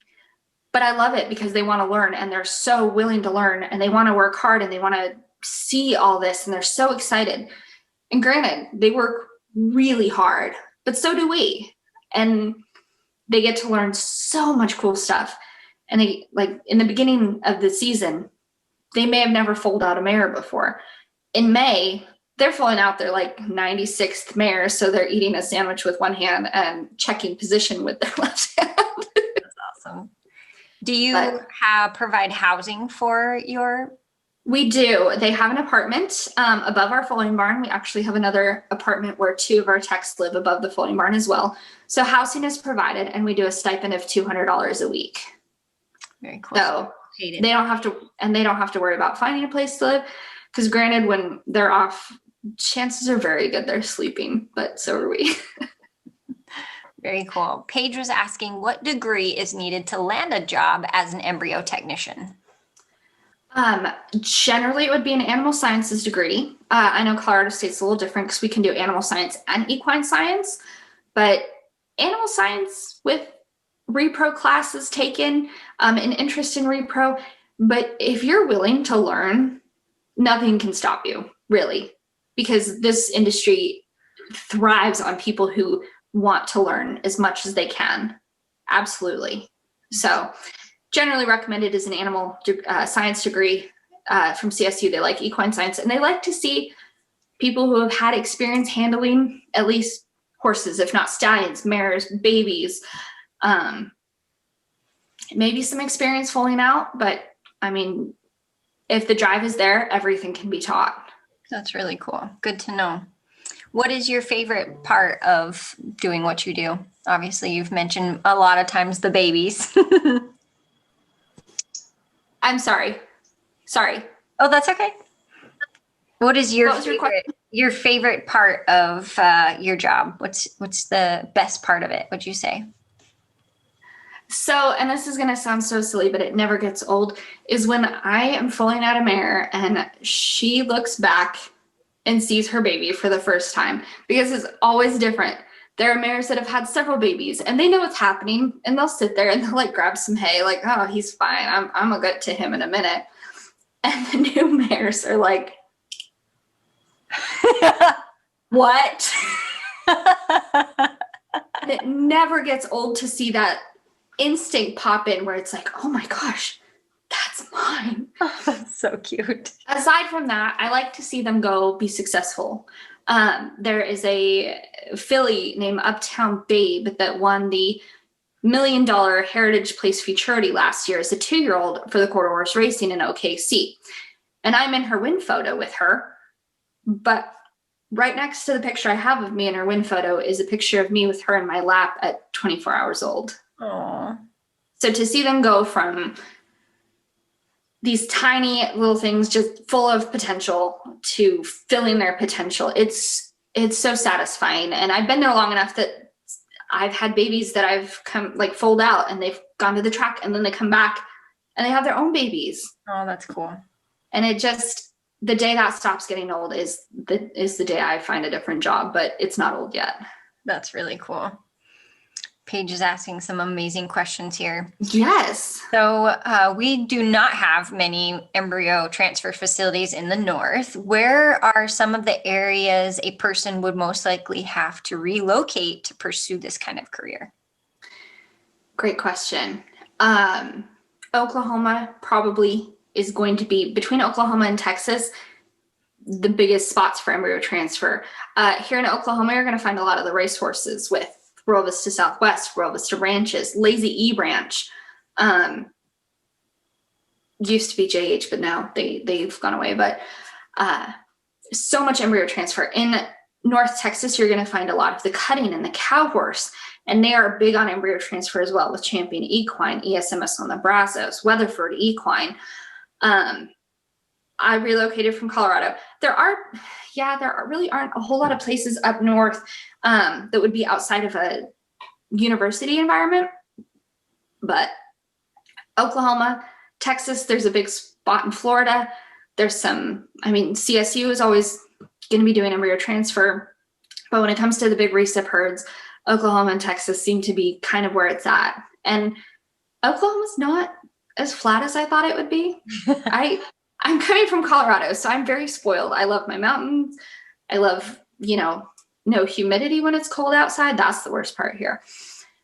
I love it because they want to learn, and they're so willing to learn, and they want to work hard, and they want to see all this, and they're so excited. And granted, they work really hard, but so do we. And they get to learn so much cool stuff. And they, like in the beginning of the season, they may have never foaled out a mare before. In May, they're foaling out their like 96th mare. So they're eating a sandwich with one hand and checking position with their left hand. That's awesome. Do you provide housing for your? We do. They have an apartment above our foaling barn. We actually have another apartment where 2 of our techs live above the foaling barn as well. So housing is provided, and we do a stipend of $200 a week. Very cool. So they don't have to worry about finding a place to live. Because granted, when they're off, chances are very good they're sleeping, but so are we. Very cool. Paige was asking, what degree is needed to land a job as an embryo technician? Generally, it would be an animal sciences degree. I know Colorado State's a little different because we can do animal science and equine science, but animal science with repro classes taken, an interest in repro. But if you're willing to learn, nothing can stop you, really, because this industry thrives on people who want to learn as much as they can. Absolutely. So generally recommended is an animal science degree from CSU. They like equine science, and they like to see people who have had experience handling at least horses, if not stallions, mares, babies, maybe some experience foaling out. But I mean, if the drive is there, everything can be taught. That's really cool. Good to know. What is your favorite part of doing what you do? Obviously, you've mentioned a lot of times the babies. I'm sorry. Oh, that's okay. What is your What was your question? your favorite part of your job? What's the best part of it, would you say? So, and this is going to sound so silly, but it never gets old, is when I am foaling out a mare and she looks back and sees her baby for the first time, because it's always different. There are mares that have had several babies and they know what's happening, and they'll sit there and they'll like grab some hay, like, oh, he's fine. I'm gonna get to him in a minute. And the new mares are like, what? And it never gets old to see that instinct pop in where it's like, oh my gosh, that's mine. Oh, that's so cute. Aside from that, I like to see them go be successful. There is a filly named Uptown Babe that won the $1 million Heritage Place Futurity last year as a 2-year-old for the quarter horse racing in OKC. And I'm in her win photo with her, but right next to the picture I have of me in her win photo is a picture of me with her in my lap at 24 hours old. Oh, So to see them go from these tiny little things just full of potential to filling their potential, it's so satisfying. And I've been there long enough that I've had babies that I've come like fold out and they've gone to the track and then they come back and they have their own babies. oh, that's cool. And it just, the day that stops getting old is the day I find a different job, but it's not old yet. That's really cool. Paige is asking some amazing questions here. Yes. So we do not have many embryo transfer facilities in the north. Where are some of the areas a person would most likely have to relocate to pursue this kind of career? Great question. Oklahoma probably is going to be, between Oklahoma and Texas, the biggest spots for embryo transfer. Here in Oklahoma, you're going to find a lot of the racehorses with Royal Vista Southwest, Royal Vista Ranches, Lazy E Branch. Used to be JH, but now they've gone away. But so much embryo transfer. In North Texas, you're going to find a lot of the cutting and the cow horse. And they are big on embryo transfer as well with Champion Equine, ESMS on the Brazos, Weatherford Equine. I relocated from Colorado. There really aren't a whole lot of places up north that would be outside of a university environment. But Oklahoma, Texas, there's a big spot in Florida. There's some, CSU is always going to be doing embryo transfer. But when it comes to the big recip herds, Oklahoma and Texas seem to be kind of where it's at. And Oklahoma's not as flat as I thought it would be. I'm coming from Colorado, so I'm very spoiled. I love my mountains. I love, no humidity when it's cold outside. That's the worst part here.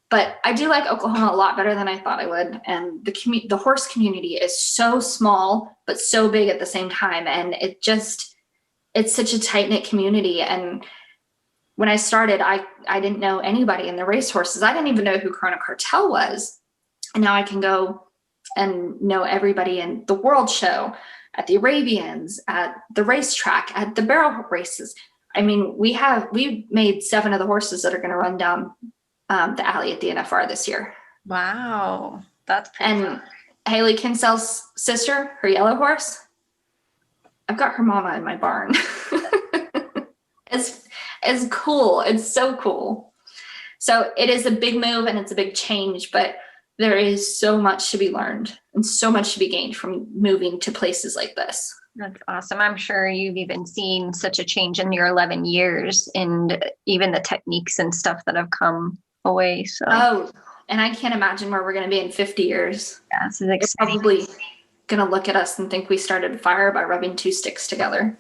But I do like Oklahoma a lot better than I thought I would. And the horse community is so small, but so big at the same time. And it's such a tight-knit community. And when I started, I didn't know anybody in the racehorses. I didn't even know who Corona Cartel was. And now I can go and know everybody in the World Show, at the Arabians, at the racetrack, at the barrel races. We made 7 of the horses that are going to run down the alley at the NFR this year. Wow, that's pretty cool. Haley Kinsel's sister, her yellow horse, I've got her mama in my barn. It's cool. It's so cool. So it is a big move and it's a big change, but there is so much to be learned and so much to be gained from moving to places like this. That's awesome. I'm sure you've even seen such a change in your 11 years and even the techniques and stuff that have come away. So. Oh, and I can't imagine where we're going to be in 50 years. Yeah, this is They're exciting. probably going to look at us and think we started a fire by rubbing 2 sticks together.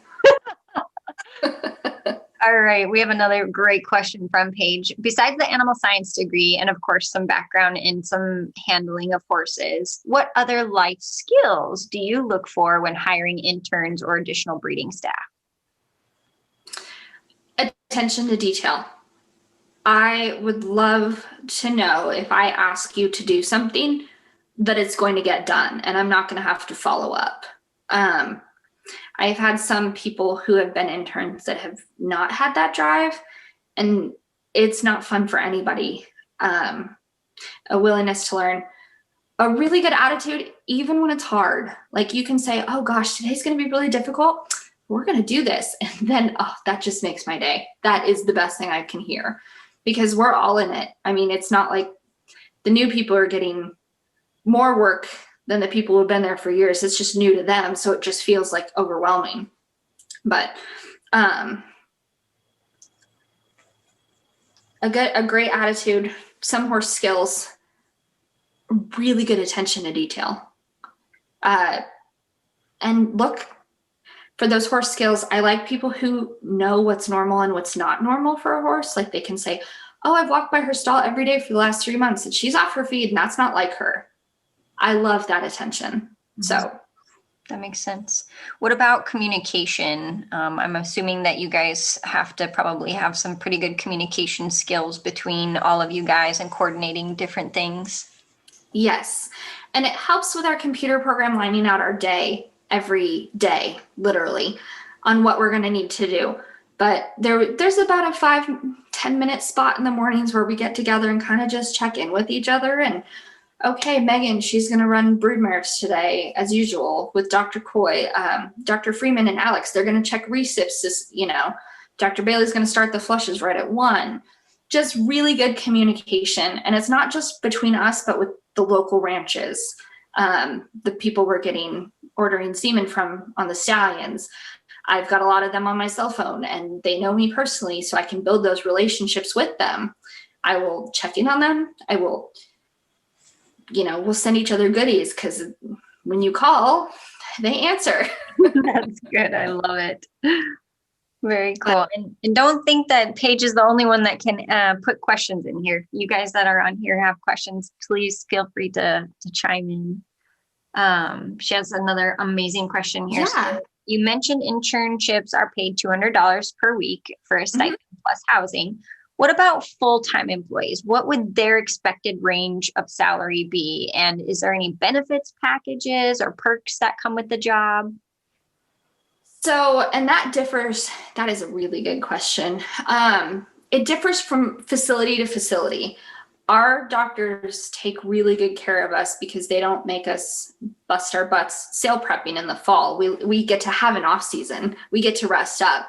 All right, we have another great question from Paige. Besides the animal science degree and of course some background in some handling of horses, what other life skills do you look for when hiring interns or additional breeding staff? Attention to detail. I would love to know if I ask you to do something that it's going to get done and I'm not going to have to follow up. I've had some people who have been interns that have not had that drive, and it's not fun for anybody. A willingness to learn, a really good attitude, even when it's hard. Like you can say, oh gosh, today's going to be really difficult. We're going to do this. And then, that just makes my day. That is the best thing I can hear because we're all in it. It's not like the new people are getting more work than the people who've been there for years. It's just new to them. So it just feels like overwhelming. But a great attitude, some horse skills, really good attention to detail. And look, for those horse skills, I like people who know what's normal and what's not normal for a horse. Like they can say, oh, I've walked by her stall every day for the last 3 months and she's off her feed and that's not like her. I love that attention. Mm-hmm. So that makes sense. What about communication? I'm assuming that you guys have to probably have some pretty good communication skills between all of you guys and coordinating different things. Yes. And it helps with our computer program lining out our day every day, literally, on what we're going to need to do. But there's about a 5-10 minute spot in the mornings where we get together and kind of just check in with each other and okay, Meagan, she's going to run Broodmares today, as usual, with Dr. Coy. Dr. Freeman and Alex, they're going to check recips. Dr. Bailey's going to start the flushes right at 1. Just really good communication. And it's not just between us, but with the local ranches, the people we're ordering semen from on the stallions. I've got a lot of them on my cell phone, and they know me personally, so I can build those relationships with them. I will check in on them. I will... we'll send each other goodies because when you call, they answer. That's good. I love it. Very cool. And don't think that Paige is the only one that can put questions in here. You guys that are on here have questions, please feel free to chime in. She has another amazing question here. Yeah. So you mentioned internships are paid $200 per week for a stipend plus housing. What about full-time employees? What would their expected range of salary be? And is there any benefits packages or perks that come with the job? So, and that differs. That is a really good question. It differs from facility to facility. Our doctors take really good care of us because they don't make us bust our butts sale prepping in the fall. We get to have an off season. We get to rest up.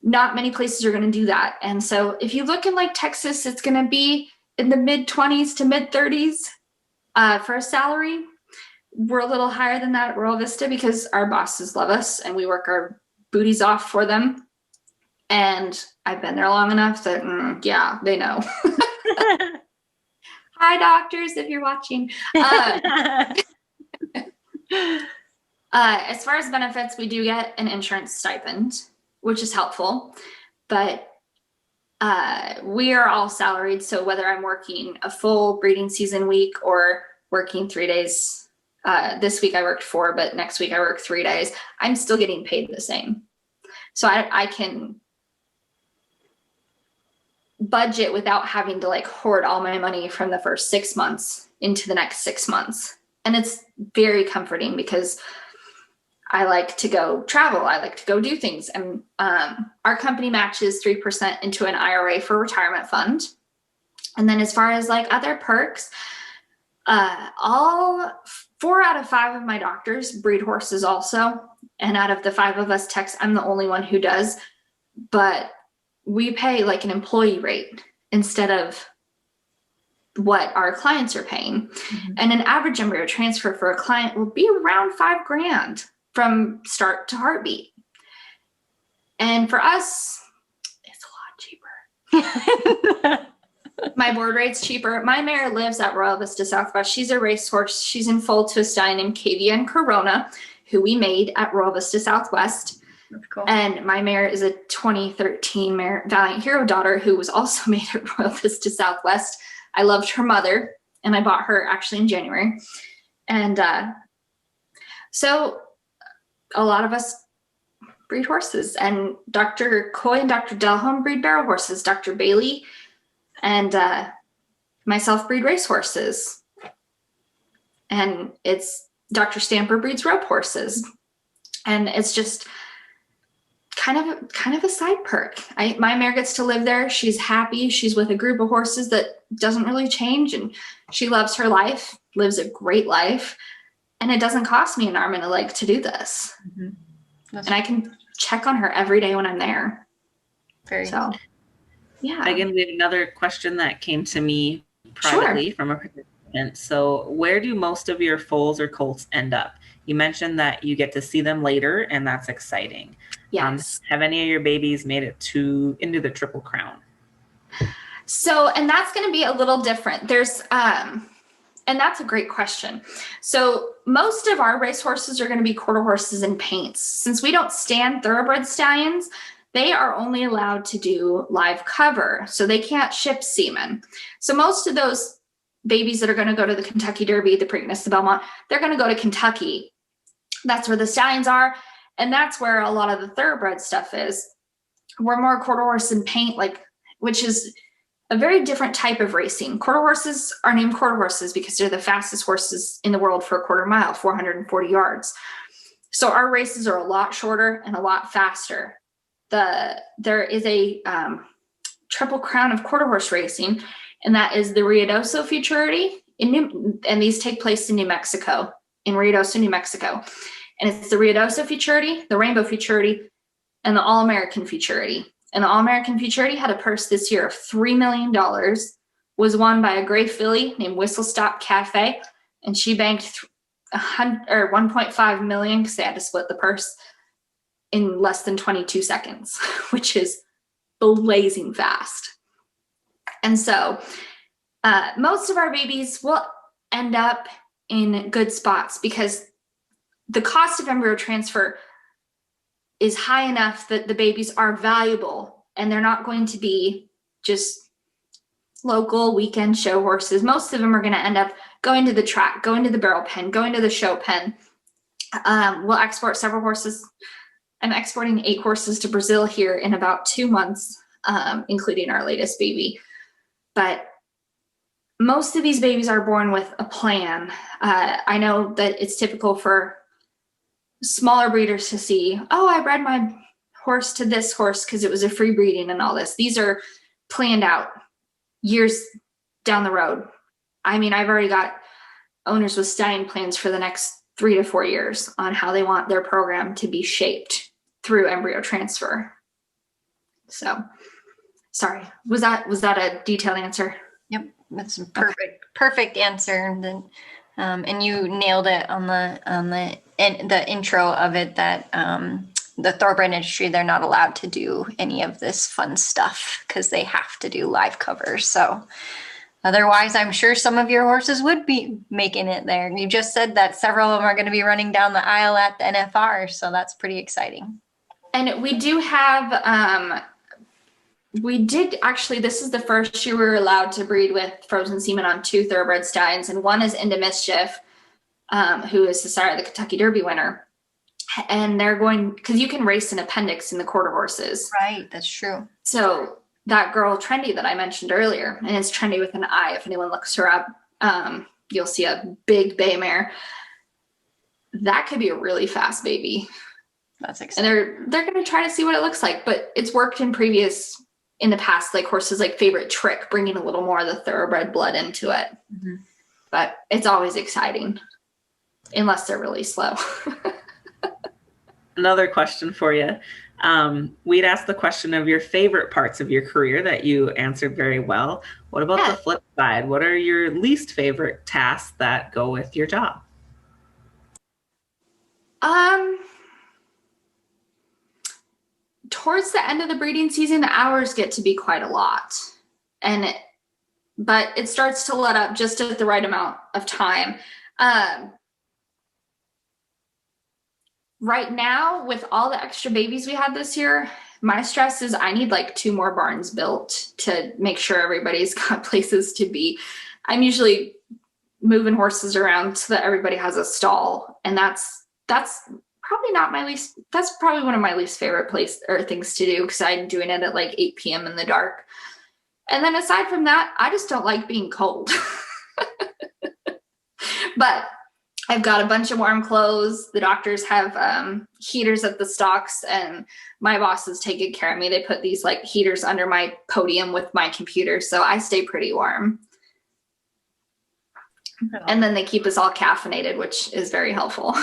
Not many places are going to do that. And so if you look in like Texas, it's going to be in the mid 20s to mid 30s for a salary. We're a little higher than that at Royal Vista because our bosses love us and we work our booties off for them. And I've been there long enough that, yeah, they know. Hi, doctors, if you're watching. As far as benefits, we do get an insurance stipend, which is helpful. But we are all salaried. So whether I'm working a full breeding season week or working 3 days, this week I worked 4, but next week I work 3 days, I'm still getting paid the same. So I can budget without having to like hoard all my money from the first 6 months into the next 6 months. And it's very comforting because I like to go travel. I like to go do things. And our company matches 3% into an IRA for retirement fund. And then as far as like other perks, all 4 out of 5 of my doctors breed horses also. And out of the 5 of us techs, I'm the only one who does. But we pay like an employee rate instead of what our clients are paying. Mm-hmm. And an average embryo transfer for a client will be around $5,000 from start to heartbeat. And for us, it's a lot cheaper. My board rate's cheaper. My mare lives at Royal Vista Southwest. She's a racehorse. She's in foal to a stallion named Cavia and Corona, who we made at Royal Vista Southwest. That's cool. And my mare is a 2013 mare, Valiant Hero daughter, who was also made at Royal Vista Southwest. I loved her mother, and I bought her actually in January. And so a lot of us breed horses, and Dr. Coy and Dr. Delholm breed barrel horses. Dr. Bailey and myself breed race horses. And it's Dr. Stamper breeds rope horses. And it's just kind of a side perk. My mare gets to live there. She's happy. She's with a group of horses that doesn't really change, and she loves her life, lives a great life, and it doesn't cost me an arm and a leg to do this. Mm-hmm. And I can check on her every day when I'm there. So, yeah. Megan, we have another question that came to me privately from a participant. So where do most of your foals or colts end up? You mentioned that you get to see them later, and that's exciting. Yes. Have any of your babies made it into the Triple Crown? So, and that's going to be a little different. There's, and that's a great question. So most of our race horses are going to be quarter horses and paints. Since we don't stand thoroughbred stallions, they are only allowed to do live cover. So they can't ship semen. So most of those babies that are going to go to the Kentucky Derby, the Preakness, the Belmont, they're going to go to Kentucky. That's where the stallions are. And that's where a lot of the thoroughbred stuff is. We're more quarter horse and paint, which is a very different type of racing. Quarter horses are named quarter horses because they're the fastest horses in the world for a quarter mile, 440 yards. So our races are a lot shorter and a lot faster. There is a Triple Crown of quarter horse racing, and that is the Ruidoso Futurity, and these take place in New Mexico, in Ruidoso, New Mexico. And it's the Ruidoso Futurity, the Rainbow Futurity, and the All-American Futurity. And the All-American Futurity had a purse this year of $3 million, was won by a gray filly named Whistle Stop Cafe, and she banked 1.5 million because they had to split the purse in less than 22 seconds, which is blazing fast. And so most of our babies will end up in good spots because the cost of embryo transfer is high enough that the babies are valuable and they're not going to be just local weekend show horses. Most of them are going to end up going to the track, going to the barrel pen, going to the show pen. We'll export several horses. I'm exporting 8 horses to Brazil here in about 2 months, including our latest baby. But most of these babies are born with a plan. I know that it's typical for smaller breeders to see, oh, I bred my horse to this horse because it was a free breeding and all this. These are planned out years down the road. I mean, I've already got owners with stallion plans for the next 3 to 4 years on how they want their program to be shaped through embryo transfer. So, sorry, was that a detailed answer? Yep, that's a perfect answer. And then, and you nailed it on the intro of it that the thoroughbred industry, they're not allowed to do any of this fun stuff because they have to do live covers. So otherwise, I'm sure some of your horses would be making it there. You just said that several of them are going to be running down the aisle at the NFR, so that's pretty exciting. And we do have, this is the first year we were allowed to breed with frozen semen on 2 thoroughbred stallions, and one is Into Mischief, who is the sire of the Kentucky Derby winner. And they're going, because you can race an appendix in the quarter horses. Right, that's true. So that girl Trendy that I mentioned earlier, and it's Trendy with an I, if anyone looks her up, you'll see a big bay mare. That could be a really fast baby. That's exciting. And they're going to try to see what it looks like, but it's worked in the past, like horses like Favorite Trick, bringing a little more of the thoroughbred blood into it. Mm-hmm. But it's always exciting, unless they're really slow. Another question for you. We'd asked the question of your favorite parts of your career that you answered very well. What about the flip side? What are your least favorite tasks that go with your job? Towards the end of the breeding season, the hours get to be quite a lot. But it starts to let up just at the right amount of time. Right now, with all the extra babies we had this year, my stress is I need like 2 more barns built to make sure everybody's got places to be. I'm usually moving horses around so that everybody has a stall. And that's probably that's probably one of my least favorite things to do, because I'm doing it at like 8 p.m. in the dark. And then aside from that, I just don't like being cold. But I've got a bunch of warm clothes. The doctors have heaters at the stocks, and my bosses take good care of me. They put these like heaters under my podium with my computer, so I stay pretty warm. And then they keep us all caffeinated, which is very helpful.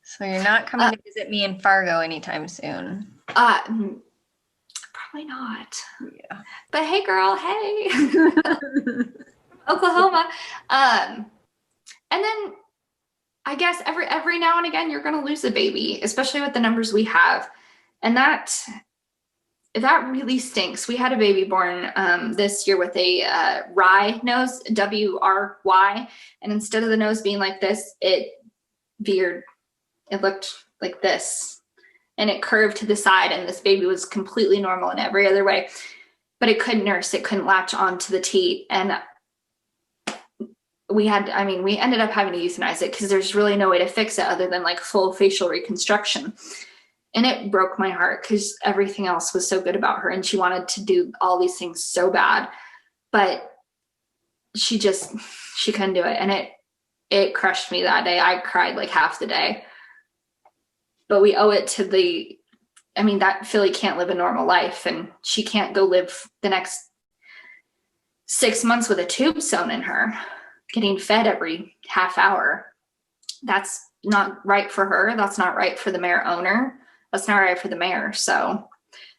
So you're not coming to visit me in Fargo anytime soon? Probably not. Yeah. But hey, girl, hey. Oklahoma. And then I guess every now and again, you're going to lose a baby, especially with the numbers we have. And that really stinks. We had a baby born this year with a wry nose, W-R-Y. And instead of the nose being like this, it veered. It looked like this. And it curved to the side. And this baby was completely normal in every other way. But it couldn't nurse. It couldn't latch onto the teat. And we ended up having to euthanize it because there's really no way to fix it other than like full facial reconstruction. And it broke my heart because everything else was so good about her. And she wanted to do all these things so bad, but she couldn't do it. And it crushed me that day. I cried like half the day, but we owe it to that filly can't live a normal life, and she can't go live the next 6 months with a tube sewn in her, getting fed every half hour. That's not right for her. That's not right for the mare owner. That's not right for the mare. So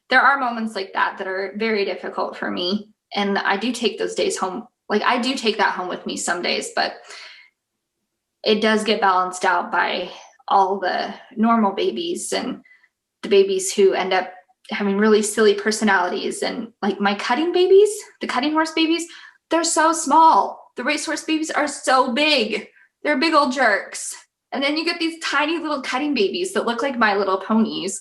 there are moments like that are very difficult for me. And I do take those days home. Like I do take that home with me some days, but it does get balanced out by all the normal babies and the babies who end up having really silly personalities. And like my cutting babies, the cutting horse babies, they're so small. The racehorse babies are so big. They're big old jerks. And then you get these tiny little cutting babies that look like My Little Ponies.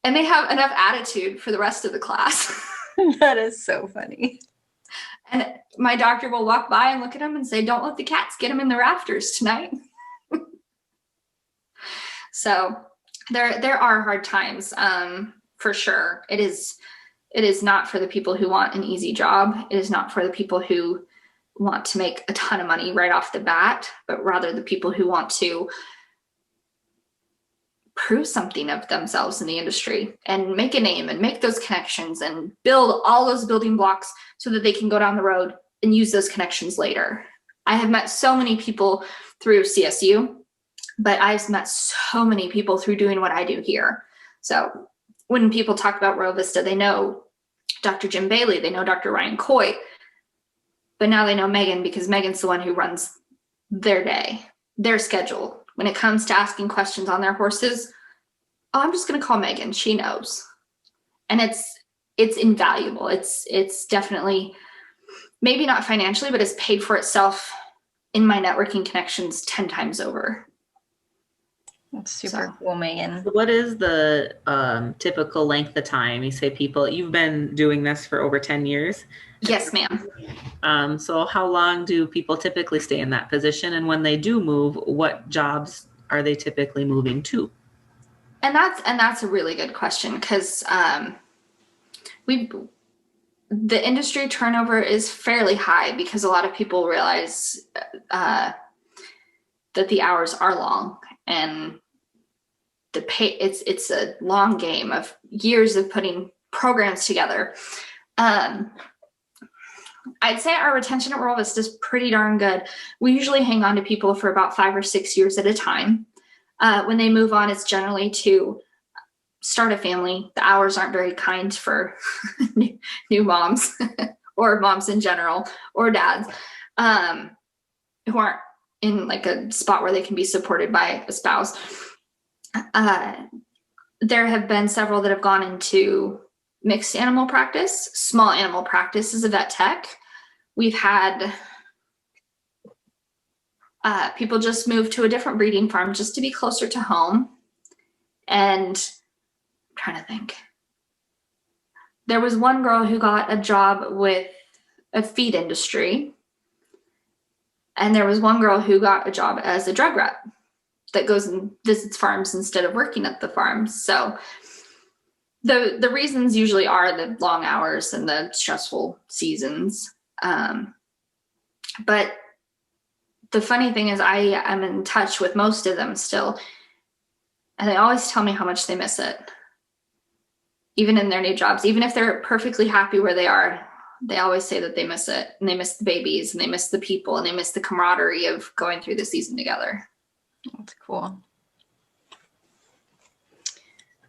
And they have enough attitude for the rest of the class. That is so funny. And my doctor will walk by and look at them and say, don't let the cats get them in the rafters tonight. So there are hard times, for sure. It is not for the people who want an easy job. It is not for the people who want to make a ton of money right off the bat, but rather the people who want to prove something of themselves in the industry and make a name and make those connections and build all those building blocks so that they can go down the road and use those connections later. I have met so many people through CSU, but I've met so many people through doing what I do here. So when people talk about Royal Vista, they know Dr. Jim Bailey, they know Dr. Ryan Coy, but now they know Meagan because Meagan's the one who runs their day, their schedule. When it comes to asking questions on their horses, oh, I'm just going to call Meagan. She knows. And it's invaluable. It's definitely, maybe not financially, but it's paid for itself in my networking connections 10 times over. That's super cool, Meagan. What is the typical length of time? You say you've been doing this for over 10 years? Yes, ma'am. So how long do people typically stay in that position? And when they do move, what jobs are they typically moving to? And that's a really good question because the industry turnover is fairly high because a lot of people realize that the hours are long and the pay. It's a long game of years of putting programs together. I'd say our retention at Royal Vista is pretty darn good. We usually hang on to people for about 5 or 6 years at a time. When they move on, it's generally to start a family. The hours aren't very kind for new moms or moms in general or dads who aren't in like a spot where they can be supported by a spouse. There have been several that have gone into mixed animal practice, small animal practice as a vet tech. We've had people just move to a different breeding farm just to be closer to home. And I'm trying to think. There was one girl who got a job with a feed industry. And there was one girl who got a job as a drug rep that goes and visits farms instead of working at the farms. So the reasons usually are the long hours and the stressful seasons. But the funny thing is I am in touch with most of them still. And they always tell me how much they miss it. Even in their new jobs, even if they're perfectly happy where they are, they always say that they miss it and they miss the babies and they miss the people and they miss the camaraderie of going through the season together. That's cool.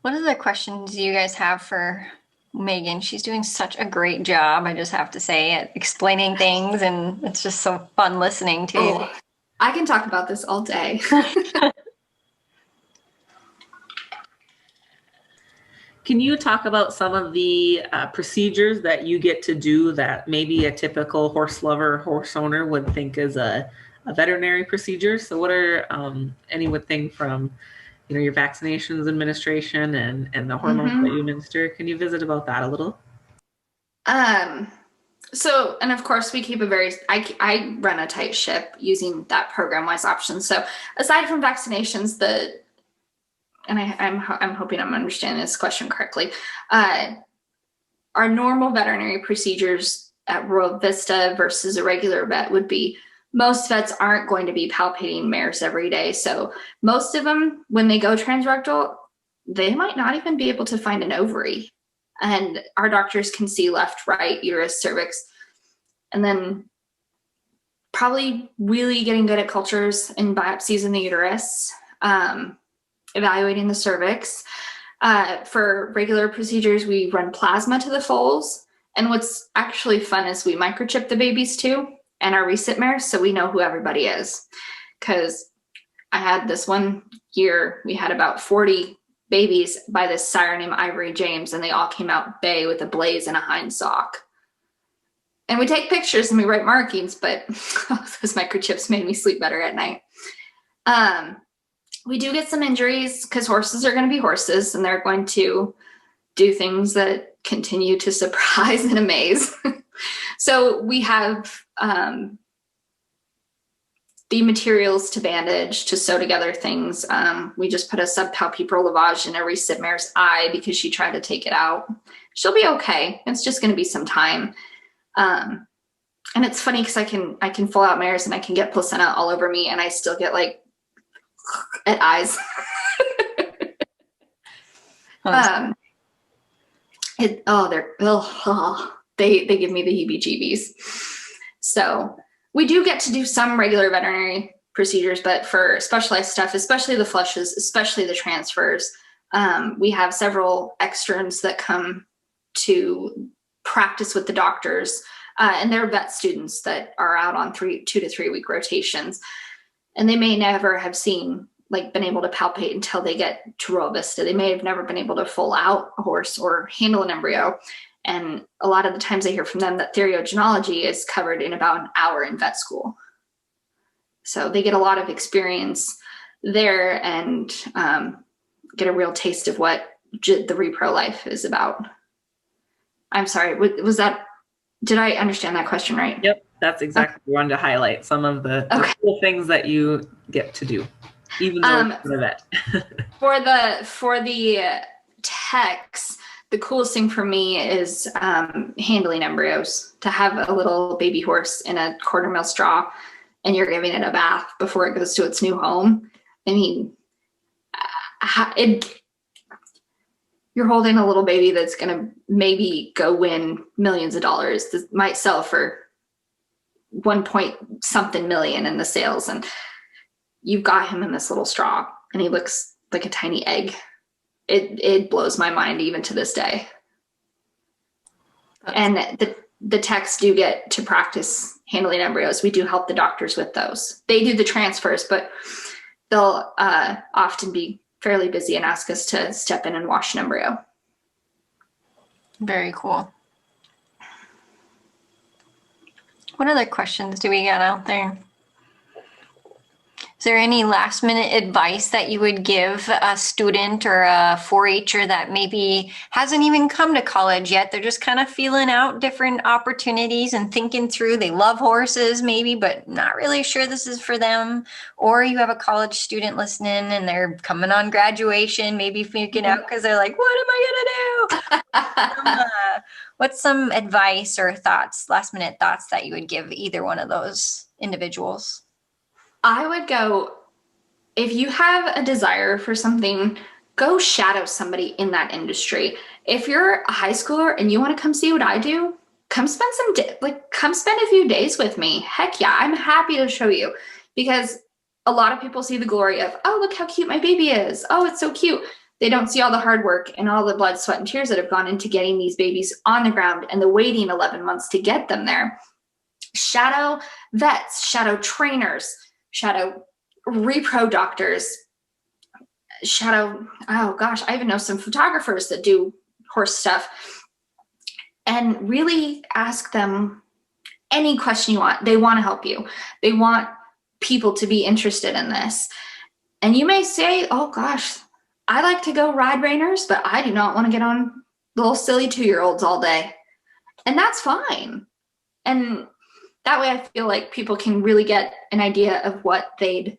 What other questions do you guys have for Meagan? She's doing such a great job, I just have to say, at explaining things, and it's just so fun listening to. Oh, I can talk about this all day. Can you talk about some of the procedures that you get to do that maybe a typical horse lover, horse owner would think is a veterinary procedure? So what are anything from your vaccinations administration and the hormones that you administer? Can you visit about that a little? So, and of course we keep I run a tight ship using that program-wise option. So aside from vaccinations, I'm hoping I'm understanding this question correctly. Our normal veterinary procedures at Royal Vista versus a regular vet would be, most vets aren't going to be palpating mares every day. So most of them, when they go transrectal, they might not even be able to find an ovary. And our doctors can see left, right, uterus, cervix, and then probably really getting good at cultures and biopsies in the uterus, evaluating the cervix. For regular procedures, we run plasma to the foals. And what's actually fun is we microchip the babies too, and our recip mares, so we know who everybody is. Because I had this one year, we had about 40 babies by this sire named Ivory James, and they all came out bay with a blaze and a hind sock. And we take pictures and we write markings, but those microchips made me sleep better at night. We do get some injuries because horses are going to be horses, and they're going to do things that continue to surprise and amaze. So we have the materials to bandage, to sew together things. We just put a subpalpebral lavage in a recip mare's eye because she tried to take it out. She'll be okay. It's just going to be some time. And it's funny because I can full out mares and I can get placenta all over me, and I still get like at eyes. They give me the heebie-jeebies. So we do get to do some regular veterinary procedures, but for specialized stuff, especially the flushes, especially the transfers, we have several externs that come to practice with the doctors, and they're vet students that are out on 2 to 3 week rotations, and they may never have been able to palpate until they get to Royal Vista. They may have never been able to full out a horse or handle an embryo. And a lot of the times I hear from them that theriogenology is covered in about an hour in vet school. So they get a lot of experience there and get a real taste of what the repro life is about. I'm sorry, did I understand that question right? Yep, that's exactly what we wanted to highlight, some of the cool things that you get to do, even though you're a vet. For the techs, the coolest thing for me is handling embryos. To have a little baby horse in a quarter mil straw and you're giving it a bath before it goes to its new home. I mean, you're holding a little baby that's going to maybe go win millions of dollars. This might sell for 1 point something million in the sales. And you've got him in this little straw and he looks like a tiny egg. It blows my mind even to this day. And the techs do get to practice handling embryos. We do help the doctors with those. They do the transfers, but they'll often be fairly busy and ask us to step in and wash an embryo. Very cool. What other questions do we got out there? Is there any last minute advice that you would give a student or a 4-H'er that maybe hasn't even come to college yet? They're just kind of feeling out different opportunities and thinking through. They love horses maybe, but not really sure this is for them. Or you have a college student listening and they're coming on graduation, maybe freaking out because they're like, what am I going to do? What's some advice or thoughts, last minute thoughts that you would give either one of those individuals? I would go, if you have a desire for something, go shadow somebody in that industry. If you're a high schooler and you want to come see what I do, come spend come spend a few days with me. Heck yeah, I'm happy to show you, because a lot of people see the glory of, oh, look how cute my baby is. Oh, it's so cute. They don't see all the hard work and all the blood, sweat, and tears that have gone into getting these babies on the ground and the waiting 11 months to get them there. Shadow vets, shadow trainers, shadow repro doctors, shadow, oh gosh, I even know some photographers that do horse stuff, and really ask them any question you want. They want to help you. They want people to be interested in this. And you may say, oh gosh, I like to go ride reiners, but I do not want to get on little silly 2-year-olds all day. And that's fine. And that way I feel like people can really get an idea of what they'd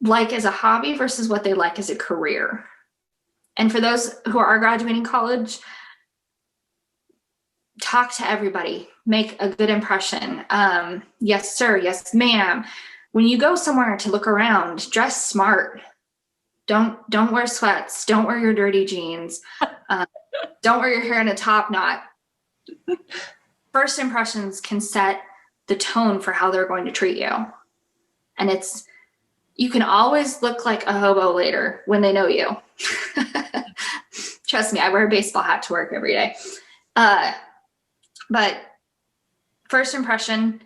like as a hobby versus what they like as a career. And for those who are graduating college, talk to everybody, make a good impression. Yes, sir. Yes, ma'am. When you go somewhere to look around, dress smart. Don't wear sweats. Don't wear your dirty jeans. Don't wear your hair in a top knot. First impressions can set the tone for how they're going to treat you. And you can always look like a hobo later when they know you. Trust me, I wear a baseball hat to work every day. But first impression,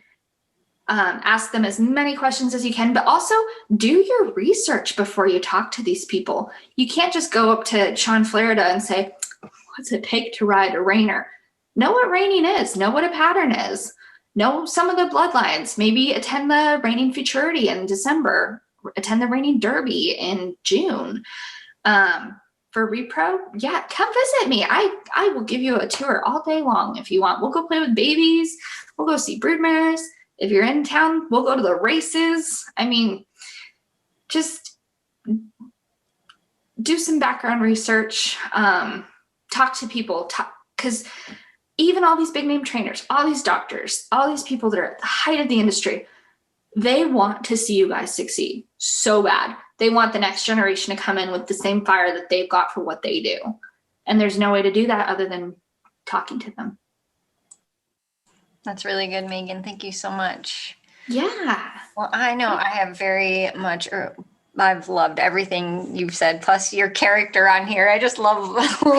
ask them as many questions as you can, but also do your research before you talk to these people. You can't just go up to Sean Flarida and say, what's it take to ride a reiner? Know what reining is, know what a pattern is, know some of the bloodlines, maybe attend the reining futurity in December. attend the Reigning Derby in June. For repro, yeah, come visit me. I will give you a tour all day long if you want. We'll go play with babies. We'll go see broodmares. If you're in town, we'll go to the races. I mean, just do some background research. Talk to people. Because even all these big name trainers, all these doctors, all these people that are at the height of the industry, they want to see you guys succeed so bad. They want the next generation to come in with the same fire that they've got for what they do. And there's no way to do that other than talking to them. That's really good, Meagan. Thank you so much. Yeah. Well, I know I have very much, I've loved everything you've said, plus your character on here. I just love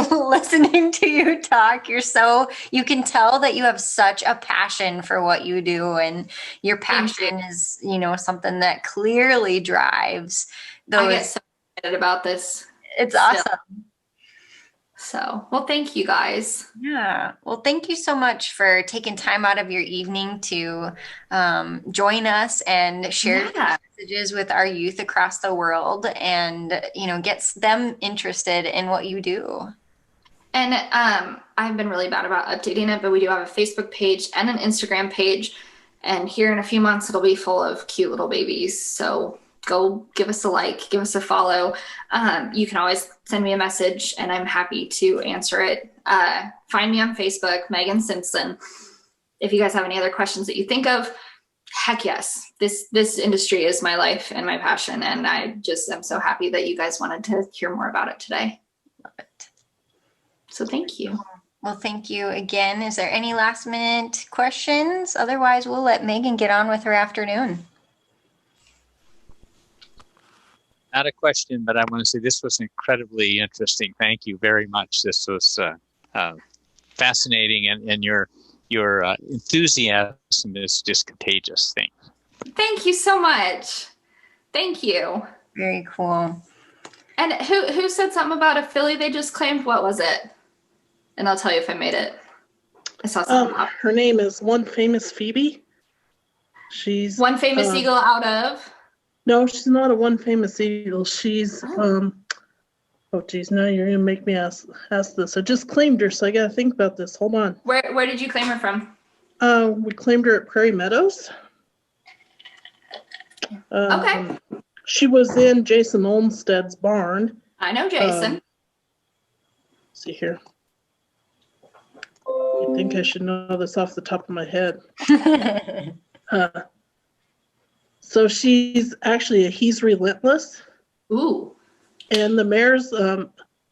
listening to you talk. You can tell that you have such a passion for what you do, and your passion is, something that clearly drives those. I get so excited about this. It's awesome. So, well, thank you guys. Yeah. Well, thank you so much for taking time out of your evening to join us and share messages with our youth across the world, and, gets them interested in what you do. And I've been really bad about updating it, but we do have a Facebook page and an Instagram page. And here in a few months, it'll be full of cute little babies. So go give us a like, give us a follow. You can always send me a message and I'm happy to answer it. Find me on Facebook, Meagan Simpson. If you guys have any other questions that you think of, heck yes. This industry is my life and my passion. And I just am so happy that you guys wanted to hear more about it today. Love it. So thank you. Well, thank you again. Is there any last minute questions? Otherwise, we'll let Meagan get on with her afternoon. Not a question, but I want to say this was incredibly interesting. Thank you very much. This was fascinating, and your enthusiasm is just contagious. Thing. Thank you so much. Thank you. Very cool. And who said something about a filly they just claimed? What was it? And I'll tell you if I made it. I saw something. Her name is One Famous Phoebe. She's One Famous Eagle out of. No, she's not a One Famous Eagle. She's oh geez, now you're gonna make me ask this. I just claimed her, so I gotta think about this. Hold on. Where did you claim her from? We claimed her at Prairie Meadows. Okay. She was in Jason Olmstead's barn. I know Jason. Let's see here. I think I should know this off the top of my head. So she's actually He's Relentless. Ooh. And the mare's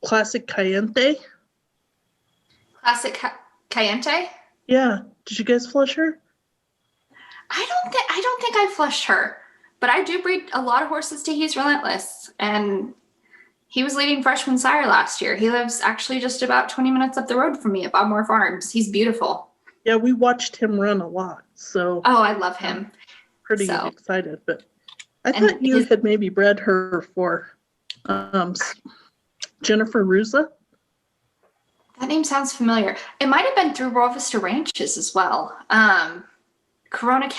Classic Cayente. Classic Cayente? Yeah. Did you guys flush her? I don't think I flushed her, but I do breed a lot of horses to He's Relentless, and he was leading freshman sire last year. He lives actually just about 20 minutes up the road from me at Bobmore Farms. He's beautiful. Yeah, we watched him run a lot. So oh, I love him. Pretty excited, but I thought you had maybe bred her for Jennifer Ruza. That name sounds familiar. It might have been through Royal Vista Ranches as well. Corona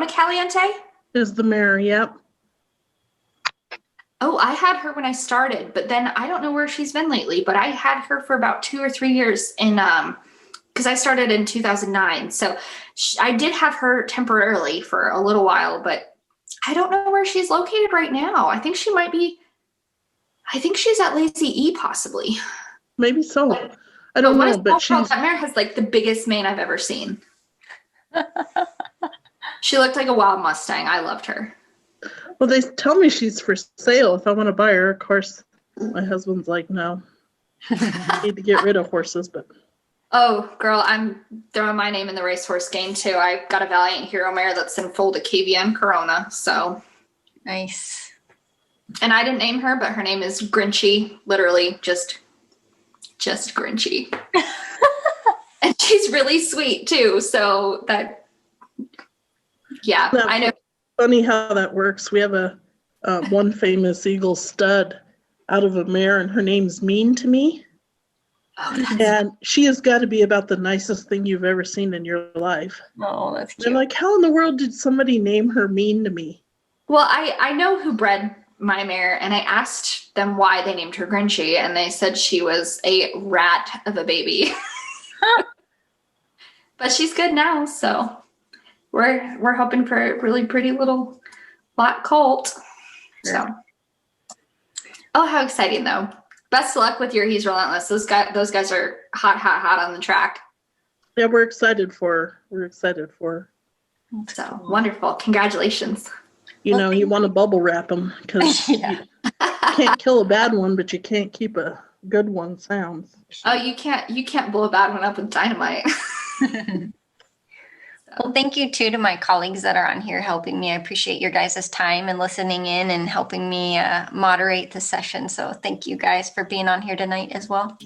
Caliente is the mare. Yep. Oh, I had her when I started, but then I don't know where she's been lately, but I had her for about 2 or 3 years in, because I started in 2009. So I did have her temporarily for a little while, but I don't know where she's located right now. I think she's at Lazy E possibly. Maybe so. I don't know, but that mare has like the biggest mane I've ever seen. She looked like a wild Mustang. I loved her. Well, they tell me she's for sale if I want to buy her. Of course, my husband's like, no. I need to get rid of horses, but. Oh, girl, I'm throwing my name in the racehorse game too. I got a Valiant Hero mare that's in full Decavia and Corona, so. Nice. And I didn't name her, but her name is Grinchy, literally just Grinchy. And she's really sweet too, so that, yeah, I know. Funny how that works. We have a One Famous Eagle stud out of a mare, and her name's Mean to Me. Oh, and she has got to be about the nicest thing you've ever seen in your life. Oh, that's cute. They're like, how in the world did somebody name her Mean to Me? Well, I know who bred my mare, and I asked them why they named her Grinchy, and they said she was a rat of a baby. But she's good now, so we're hoping for a really pretty little black colt. So, oh, how exciting though! Best of luck with your He's Relentless. Those guys are hot on the track. Yeah, we're excited for her. So wonderful! Congratulations. You know, you want to bubble wrap them because you can't kill a bad one, but you can't keep a good one sound. Oh, you can't blow a bad one up with dynamite. Well, thank you too to my colleagues that are on here helping me. I appreciate your guys' time and listening in and helping me moderate the session. So thank you guys for being on here tonight as well.